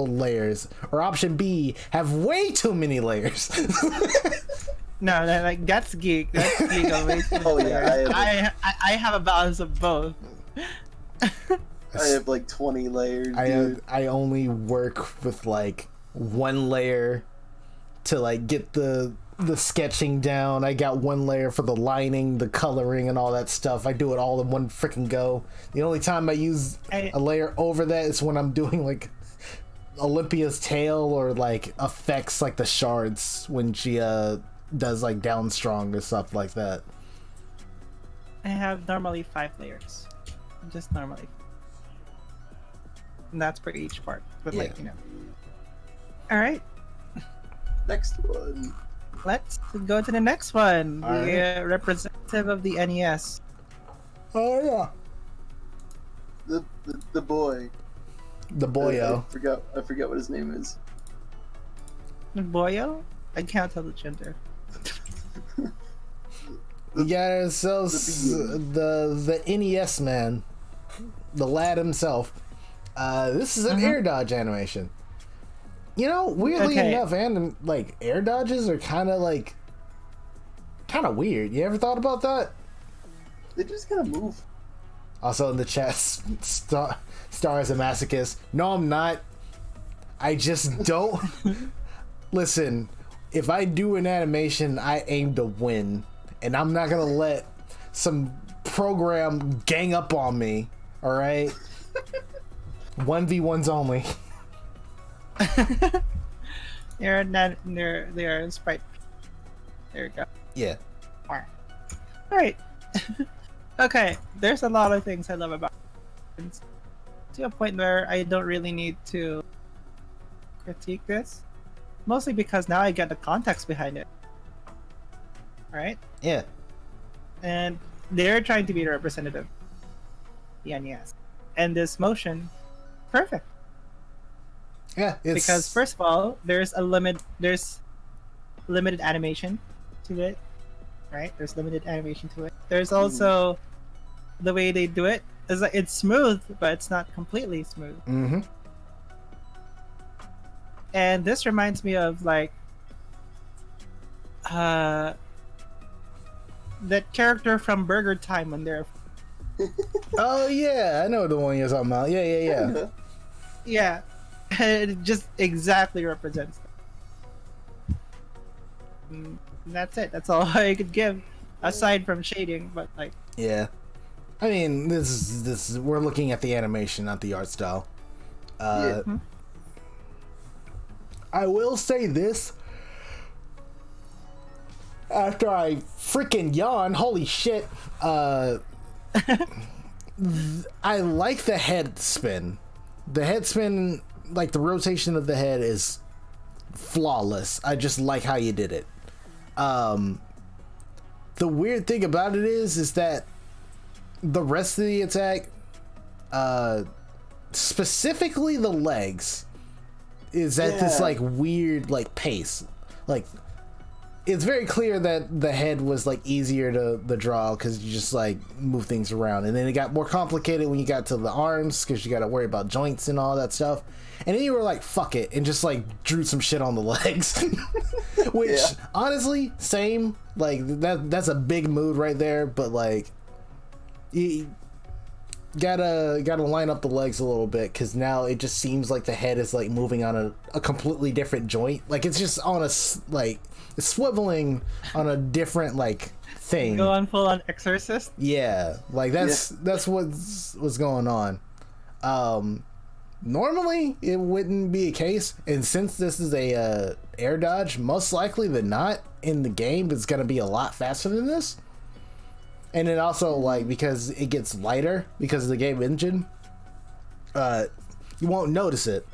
layers, or option B, have way too many layers. No, like that's geek. That's geek. Oh, yeah, I have a balance of both. I have like 20 layers, dude. I only work with like one layer to like get the sketching down. I got one layer for the lining, the coloring, and all that stuff. I do it all in one freaking go. The only time I use a layer over that is when I'm doing like Olympia's tail or like effects like the shards when she does like down strong or stuff like that. I have normally 5 layers, just normally, and that's for each part. But Yeah. like all right, Next one. let's go to the next one. All The representative of the NES. Oh yeah, The boy. the boyo. I forget what his name is. Boyo? I can't tell the gender. Yeah, so the NES man, the lad himself. This is an air dodge animation. You know, weirdly Okay. enough, like air dodges are kind of weird. You ever thought about that? They just kind of move. Also in the chat, Star is a masochist. No, I'm not. I just don't. Listen, if I do an animation, I aim to win, and I'm not gonna let some program gang up on me. All right, 1v1s only. They're not. They are sprite. There you go. Yeah. All right. Okay. There's a lot of things I love about it, to a point where I don't really need to critique this, mostly because now I get the context behind it. Right? Yeah. And they're trying to be the representative. The NES. And this motion, perfect. Yeah. It's... Because first of all, there's limited animation to it. Right? There's limited animation to it. There's also the way they do it is like it's smooth, but it's not completely smooth. Mm-hmm. And this reminds me of like that character from Burger Time when they're Oh yeah, I know the one you're talking about. Yeah. yeah, and it just exactly represents that. And that's it. That's all I could give, aside from shading. But like, yeah, I mean, this is we're looking at the animation, not the art style. I will say this. After I freaking yawn, holy shit! I like the head spin. The head spin, like the rotation of the head, is flawless. I just like how you did it. The weird thing about it is that the rest of the attack, specifically the legs, is at this like weird like pace. Like, it's very clear that the head was like easier to draw because you just like move things around, and then it got more complicated when you got to the arms because you got to worry about joints and all that stuff. And then you were like, fuck it, and just like drew some shit on the legs. Which honestly, same, like that's a big mood right there, but like you gotta line up the legs a little bit, because now it just seems like the head is like moving on a completely different joint. Like it's just on a like it's swiveling on a different like thing. go on full on Exorcist. Yeah, like that's what's going on. Normally it wouldn't be a case, and since this is a air dodge, most likely than not in the game it's gonna be a lot faster than this. And it also, like, because it gets lighter because of the game engine, you won't notice it.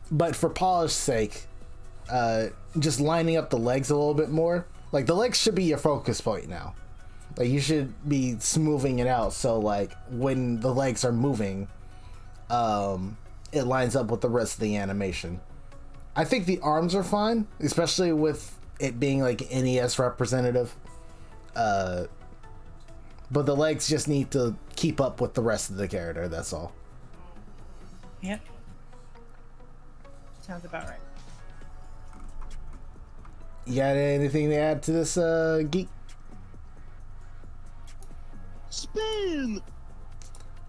But for polish's sake, just lining up the legs a little bit more. Like, the legs should be your focus point now. Like, you should be smoothing it out so, like, when the legs are moving, it lines up with the rest of the animation. I think the arms are fine, especially with it being, like, NES representative. But the legs just need to keep up with the rest of the character, that's all. Yep. Sounds about right. You got anything to add to this, Geek? Spin!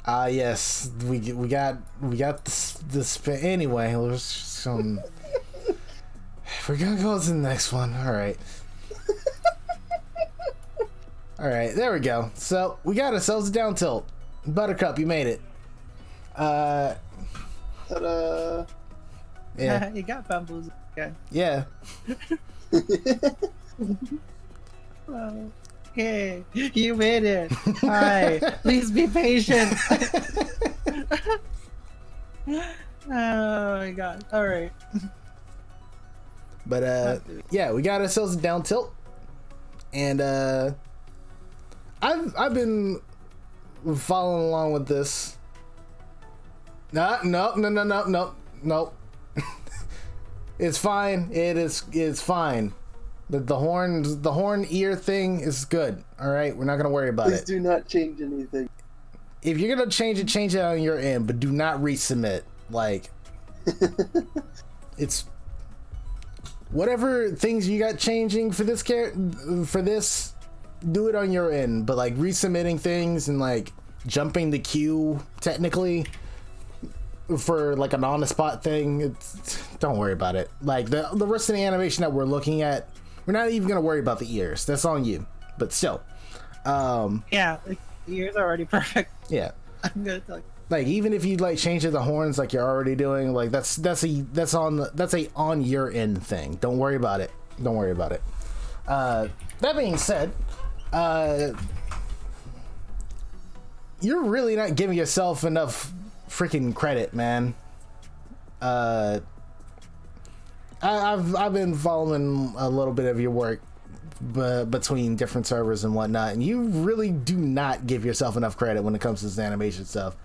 Yes. We got the spin. Anyway, there's some... We're gonna go to the next one. Alright. Alright, there we go. So, we got ourselves a Downtilt. Buttercup, you made it. Ta-da! Yeah. You got bamboozled again. Yeah. Well, okay, you made it. Hi, please be patient. Oh my god. Alright. But, yeah, we got ourselves a Downtilt. And, I've been following along with this. No. It's fine. It's fine. The horn ear thing is good. All right, we're not gonna worry about Please it. do not change anything. If you're gonna change it on your end, but do not resubmit. Like, it's whatever things you got changing for this do it on your end. But like resubmitting things and like jumping the queue technically for like an on the spot thing, don't worry about it. Like the rest of the animation that we're looking at, we're not even gonna worry about the ears. That's on you. But still, Yeah, like, yours are already perfect. Yeah. I'm gonna tell you. Like even if you like change the horns like you're already doing, like that's a on your end thing. Don't worry about it. Don't worry about it. That being said, you're really not giving yourself enough freaking credit, man. I've been following a little bit of your work between different servers and whatnot, and you really do not give yourself enough credit when it comes to this animation stuff.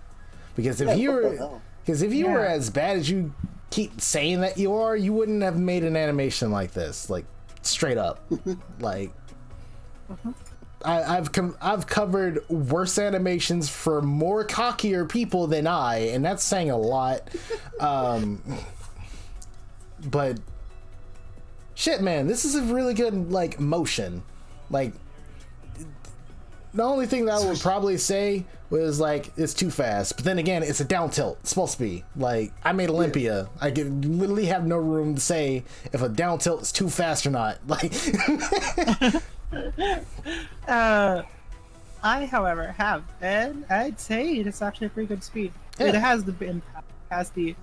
Because if you were as bad as you keep saying that you are, you wouldn't have made an animation like this, like straight up. Like I've covered worse animations for more cockier people than I, and that's saying a lot. But shit, man, this is a really good like motion. Like the only thing that I would probably say was like it's too fast, but then again, it's a down tilt. It's supposed to be like I made Olympia. I literally have no room to say if a down tilt is too fast or not. Like, I, however, have, and I'd say it's actually a pretty good speed. Yeah. It has the impact, has the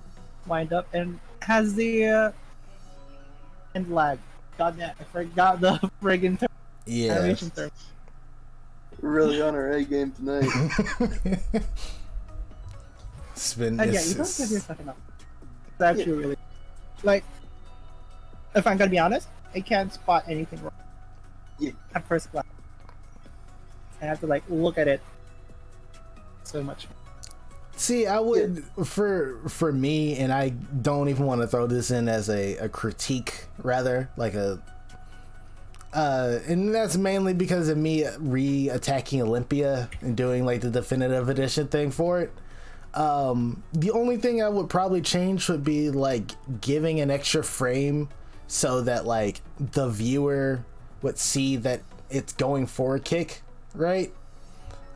wind up, and has the and lag. God damn, I forgot the friggin' term. yeah. Animation term. Really on our A game tonight. Spin And yeah, this. you don't give yourself enough. It's actually really like. If I'm gonna be honest, I can't spot anything wrong. Yeah. At first glance, I have to like look at it so much. See, I would for me, and I don't even want to throw this in as a critique, rather like a. And that's mainly because of me re-attacking Olympia and doing like the definitive edition thing for it. The only thing I would probably change would be like giving an extra frame so that like the viewer would see that it's going for a kick, right?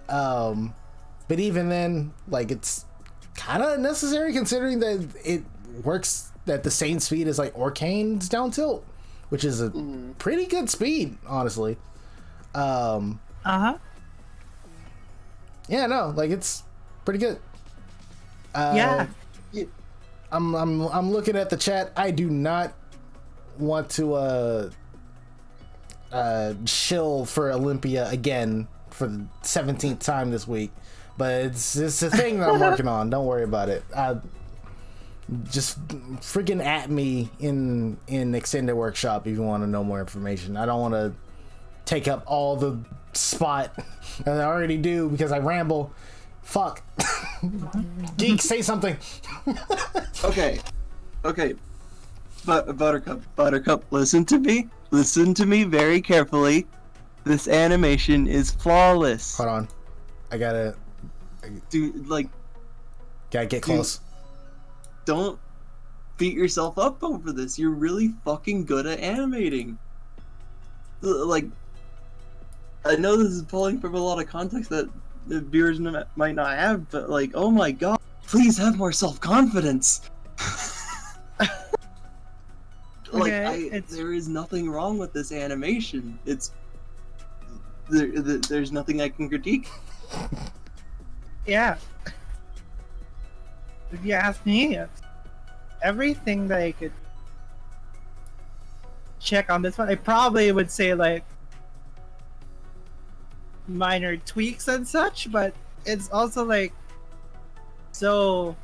But even then, like it's kind of necessary considering that it works at the same speed as like Orcane's down tilt, which is a pretty good speed, honestly. Yeah, no, like it's pretty good. Yeah. I'm looking at the chat. I do not want to shill for Olympia again for the 17th time this week, but it's a thing that I'm working on. Don't worry about it. Just freaking at me in extended workshop if you want to know more information. I don't want to take up all the spot that I already do because I ramble. Fuck. Geek, say something. Okay. But Buttercup, listen to me very carefully. This animation is flawless. Hold on, I gotta get close. Don't beat yourself up over this. You're really fucking good at animating. Like, I know this is pulling from a lot of context that the viewers might not have, but like, oh my god, please have more self-confidence. There is nothing wrong with this animation. There's nothing I can critique. Yeah. If you ask me, everything that I could check on this one, I probably would say like minor tweaks and such, but it's also like so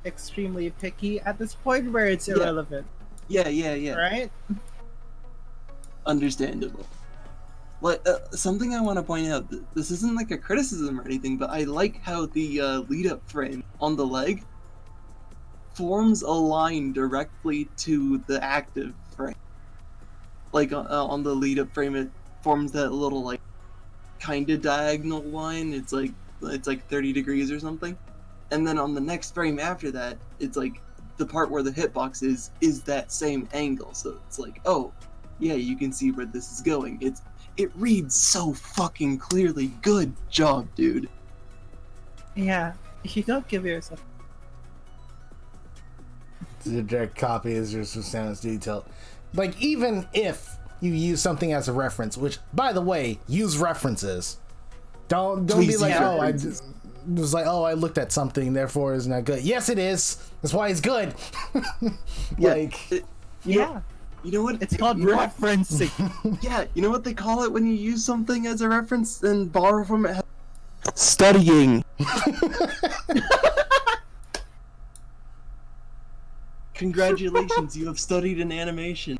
extremely picky at this point where it's irrelevant. Yeah. Right? Understandable. Like, something I want to point out, this isn't like a criticism or anything, but I like how the lead-up frame on the leg forms a line directly to the active frame. Like, on the lead-up frame, it forms that little, like, kind of diagonal line. It's like 30 degrees or something. And then on the next frame after that, it's like the part where the hitbox is that same angle. So it's like, oh, yeah, you can see where this is going. It reads so fucking clearly. Good job, dude. Yeah, if you don't give yourself. The direct copy is just some sounds detail. Like, even if you use something as a reference. Which, by the way, use references. Don't Please be like, use oh, references. it was like, oh, I looked at something, therefore it's not good. Yes, it is. That's why it's good. Like, Yeah. You know what? It's called referencing. Yeah, you know what they call it when you use something as a reference and borrow from it? Studying. Congratulations, you have studied in animation.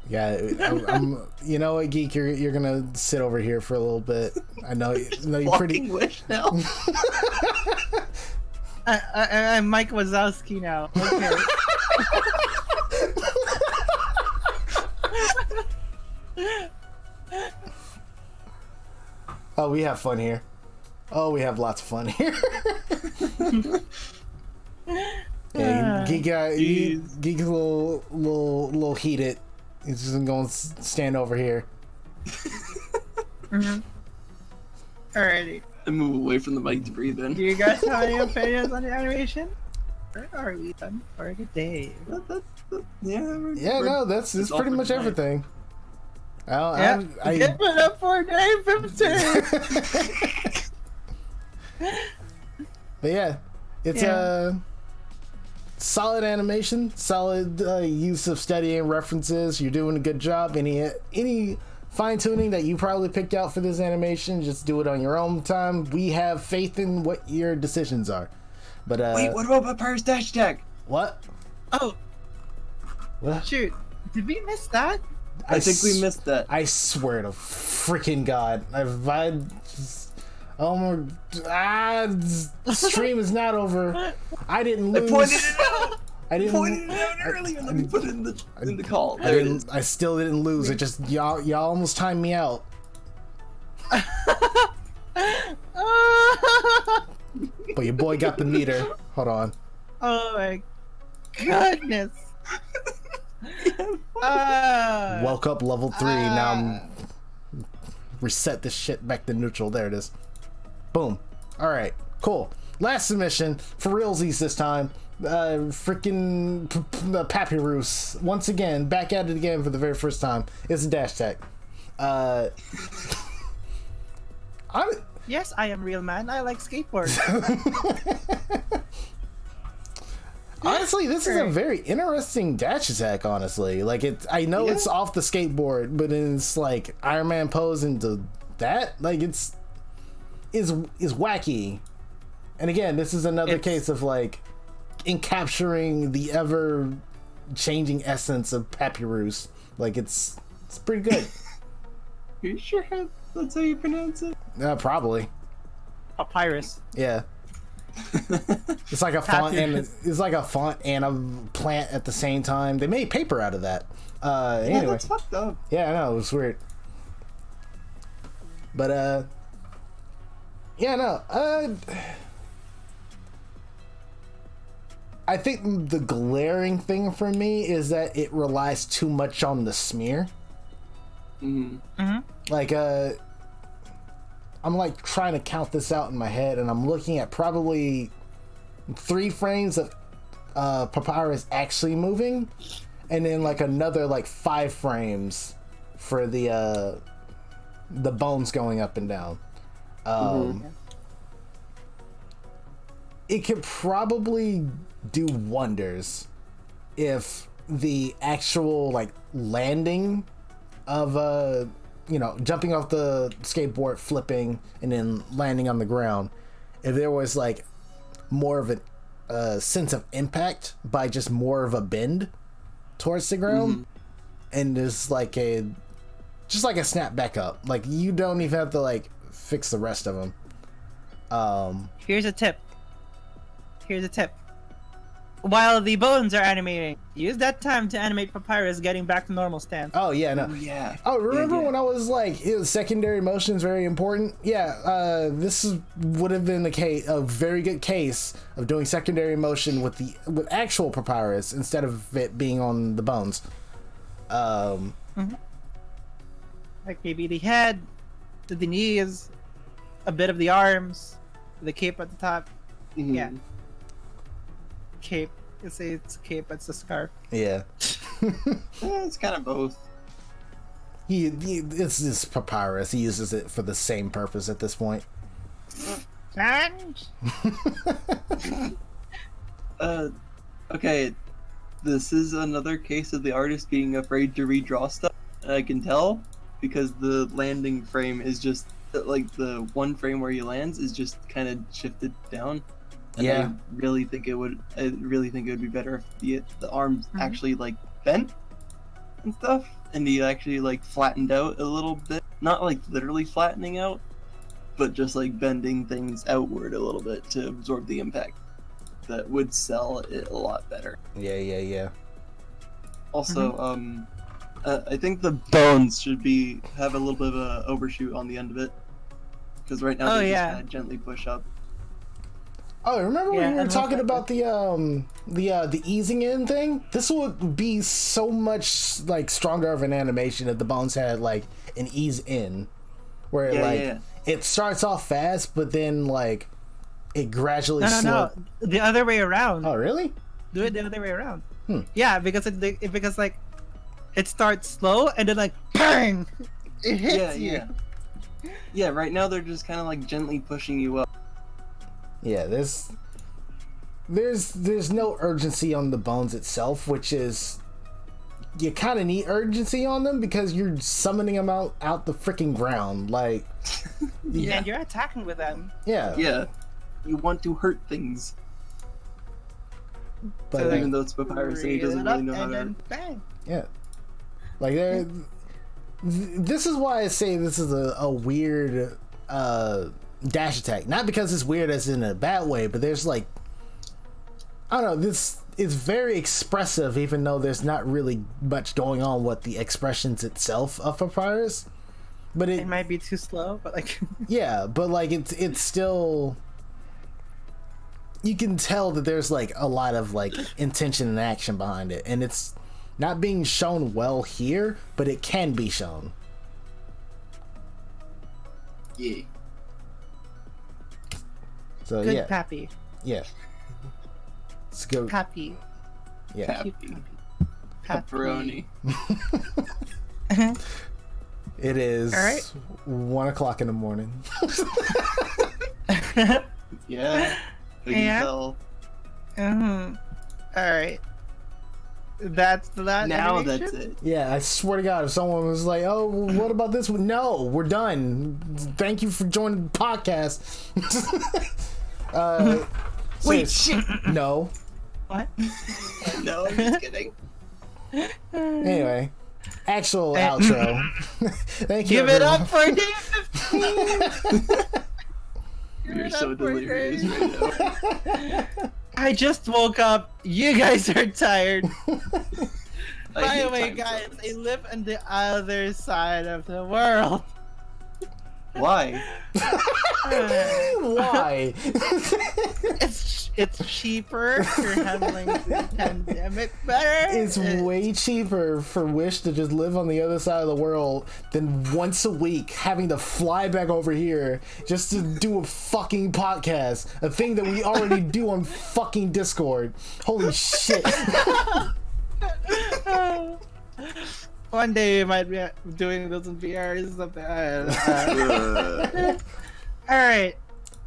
yeah, I'm you know what, Geek, you're gonna sit over here for a little bit. I know you're pretty. Fucking wish now. I'm Mike Wazowski now. Okay. Oh, we have fun here. Oh, we have lots of fun here. Yeah, Geek's a little heated. He's just gonna stand over here. Alrighty. And move away from the mic to breathe in. Do you guys have any opinions on the animation? Or are we done for the day? That's it's pretty all much for tonight. everything. Yeah, give it up for Day 15! But yeah, it's a solid animation, solid use of studying references. You're doing a good job. Any fine tuning that you probably picked out for this animation, just do it on your own time. We have faith in what your decisions are. But Wait, what about Papyrus Dash Attack? What? Oh, What? shoot. Did we miss that? I think we missed that. I swear to freaking God, stream is not over. I didn't lose. I pointed it out. I didn't. Pointed it out earlier. Let me put it in the call. There it is. I still didn't lose. It just y'all almost timed me out. But your boy got the meter. Hold on. Oh my goodness. Woke up level 3. Now I'm reset this shit back to neutral. There it is. Boom. All right. Cool. Last submission for realsies this time. Freaking Papyrus once again back at it again for the very first time. It's a dash tech. Yes, I am real man. I like skateboards. Honestly, this is a very interesting dash attack. Honestly, like I know it's off the skateboard, but it's like Iron Man pose into that. Like is wacky. And again, this is another case of like in capturing the ever changing essence of Papyrus. Like it's pretty good. Are you sure that's how you pronounce it? Probably. Papyrus. Yeah. It's like a font and a plant at the same time. They made paper out of that. Anyway. That's fucked up. Yeah, I know, it was weird. But I think the glaring thing for me is that it relies too much on the smear. Like I'm like trying to count this out in my head, and I'm looking at probably 3 frames of Papyrus actually moving, and then like another like 5 frames for the bones going up and down. It could probably do wonders if the actual like landing of jumping off the skateboard, flipping, and then landing on the ground, if there was like more of a sense of impact by just more of a bend towards the ground, and there's like a snap back up. Like you don't even have to like fix the rest of them. Here's a tip. While the bones are animating, use that time to animate Papyrus getting back to normal stance. Oh yeah, no. Oh, yeah. Oh, remember Yeah. when I was like, secondary motion is very important? Yeah, would have been a very good case of doing secondary motion with actual Papyrus instead of it being on the bones. Like maybe the head, the knees, a bit of the arms, the cape at the top. Yeah. cape. It's a cape. It's a scarf. Yeah. It's kind of both. It's this papyrus. He uses it for the same purpose at this point. Okay, this is another case of the artist being afraid to redraw stuff. And I can tell because the landing frame is just like the one frame where he lands is just kind of shifted down. And Yeah. I really think it would be better if the arms actually like bent and stuff, and he actually like flattened out a little bit. Not like literally flattening out, but just like bending things outward a little bit to absorb the impact. That would sell it a lot better. Yeah. Also, I think the bones should have a little bit of a overshoot on the end of it, because right now they just kind of gently push up. Oh, remember when we were and talking also- about the easing in thing? This would be so much like stronger of an animation if the bones had like an ease in, where it starts off fast, but then like it gradually No. The other way around. Oh, really? Do it the other way around. Hmm. Yeah, because because like it starts slow and then like bang, it hits you. Yeah, right now they're just kind of like gently pushing you up. Yeah, there's no urgency on the bones itself, which is you kind of need urgency on them because you're summoning them out the freaking ground. Like, And you're attacking with them. Yeah, you want to hurt things. But So, like, even though it's papyrus and he doesn't reel it really know up how and to. then bang. yeah, like this is why I say this is a weird dash attack. Not because it's weird as in a bad way, but there's like, I don't know, this is very expressive even though there's not really much going on with the expressions itself of papyrus. But It might be too slow, but like yeah, but like it's still, you can tell that there's like a lot of like intention and action behind it, and it's not being shown well here, but it can be shown. Yeah. So good yeah, Pappy. yeah. Let's go. Pappy. Yeah, Pappy. Pappy. Pepperoni. it is All right. 1 o'clock in the morning. Yeah. I can Yeah. tell. Alright. That's the last Now animation? that's it. Yeah, I swear to God, if someone was like, "Oh, well, what about this one?" No, we're done. Thank you for joining the podcast. Wait, serious- No. What? No, I'm just kidding. Anyway, actual outro. Thank you. Give it everyone. up for Day 15! You're so delirious right now. I just woke up. You guys are tired. I By hate the way, time guys, zones. I live on the other side of the world. Why? Why? It's cheaper for handling the pandemic better. It's way cheaper for Wish to just live on the other side of the world than once a week having to fly back over here just to do a fucking podcast. A thing that we already do on fucking Discord. Holy shit. One day we might be doing this in VR or something. Alright.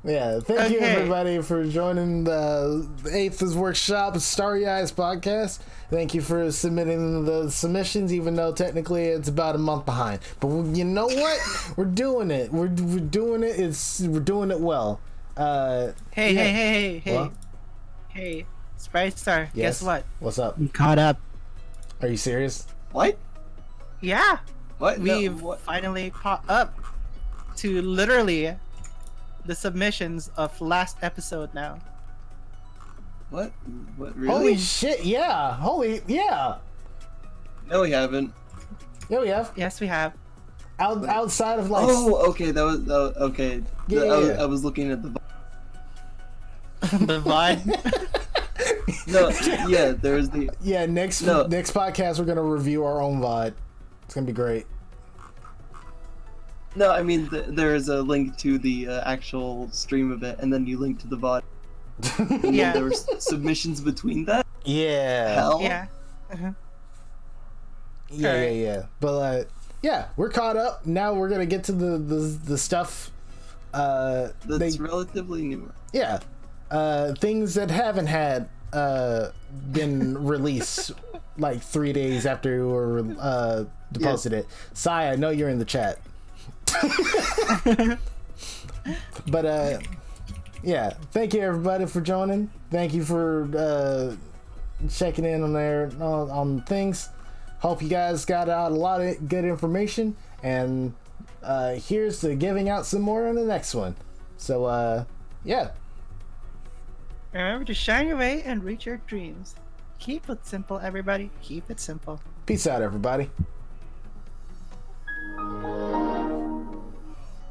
Yeah, thank you Okay. everybody for joining the Aether's Workshop Starry Eyes podcast. Thank you for submitting the submissions, even though technically it's about a month behind. But you know what? We're doing it. We're doing it. We're doing it well. Hey, Yeah. hey. What? Hey, Sprite Star, Yes. guess what? What's up? We caught up. Are you serious? What? Yeah, What? No, we've what? finally caught up to literally the submissions of last episode now. What? What? Really? Holy shit! Yeah. Yeah. No, we haven't. Yeah, we have. Yes, we have. Outside of like. Oh, okay. That was okay. Yeah, I was looking at the. The VOD. No, yeah. There's the. Yeah. Next No. podcast, we're gonna review our own VOD. It's gonna be great. No, I mean there's a link to the actual stream of it, and then you link to the VOD. And then Yeah. there were submissions between that. Yeah. Hell. Yeah. Uh-huh. Yeah. But yeah, we're caught up. Now we're gonna get to the stuff. That's relatively new. Yeah. Things that haven't had been released like 3 days after we were posted it. Sai, I know you're in the chat. But yeah, thank you everybody for joining. Thank you for checking in on there on things. Hope you guys got out a lot of good information, and here's to giving out some more on the next one. So yeah. Remember to shine your way and reach your dreams. Keep it simple, everybody. Keep it simple. Peace out, everybody.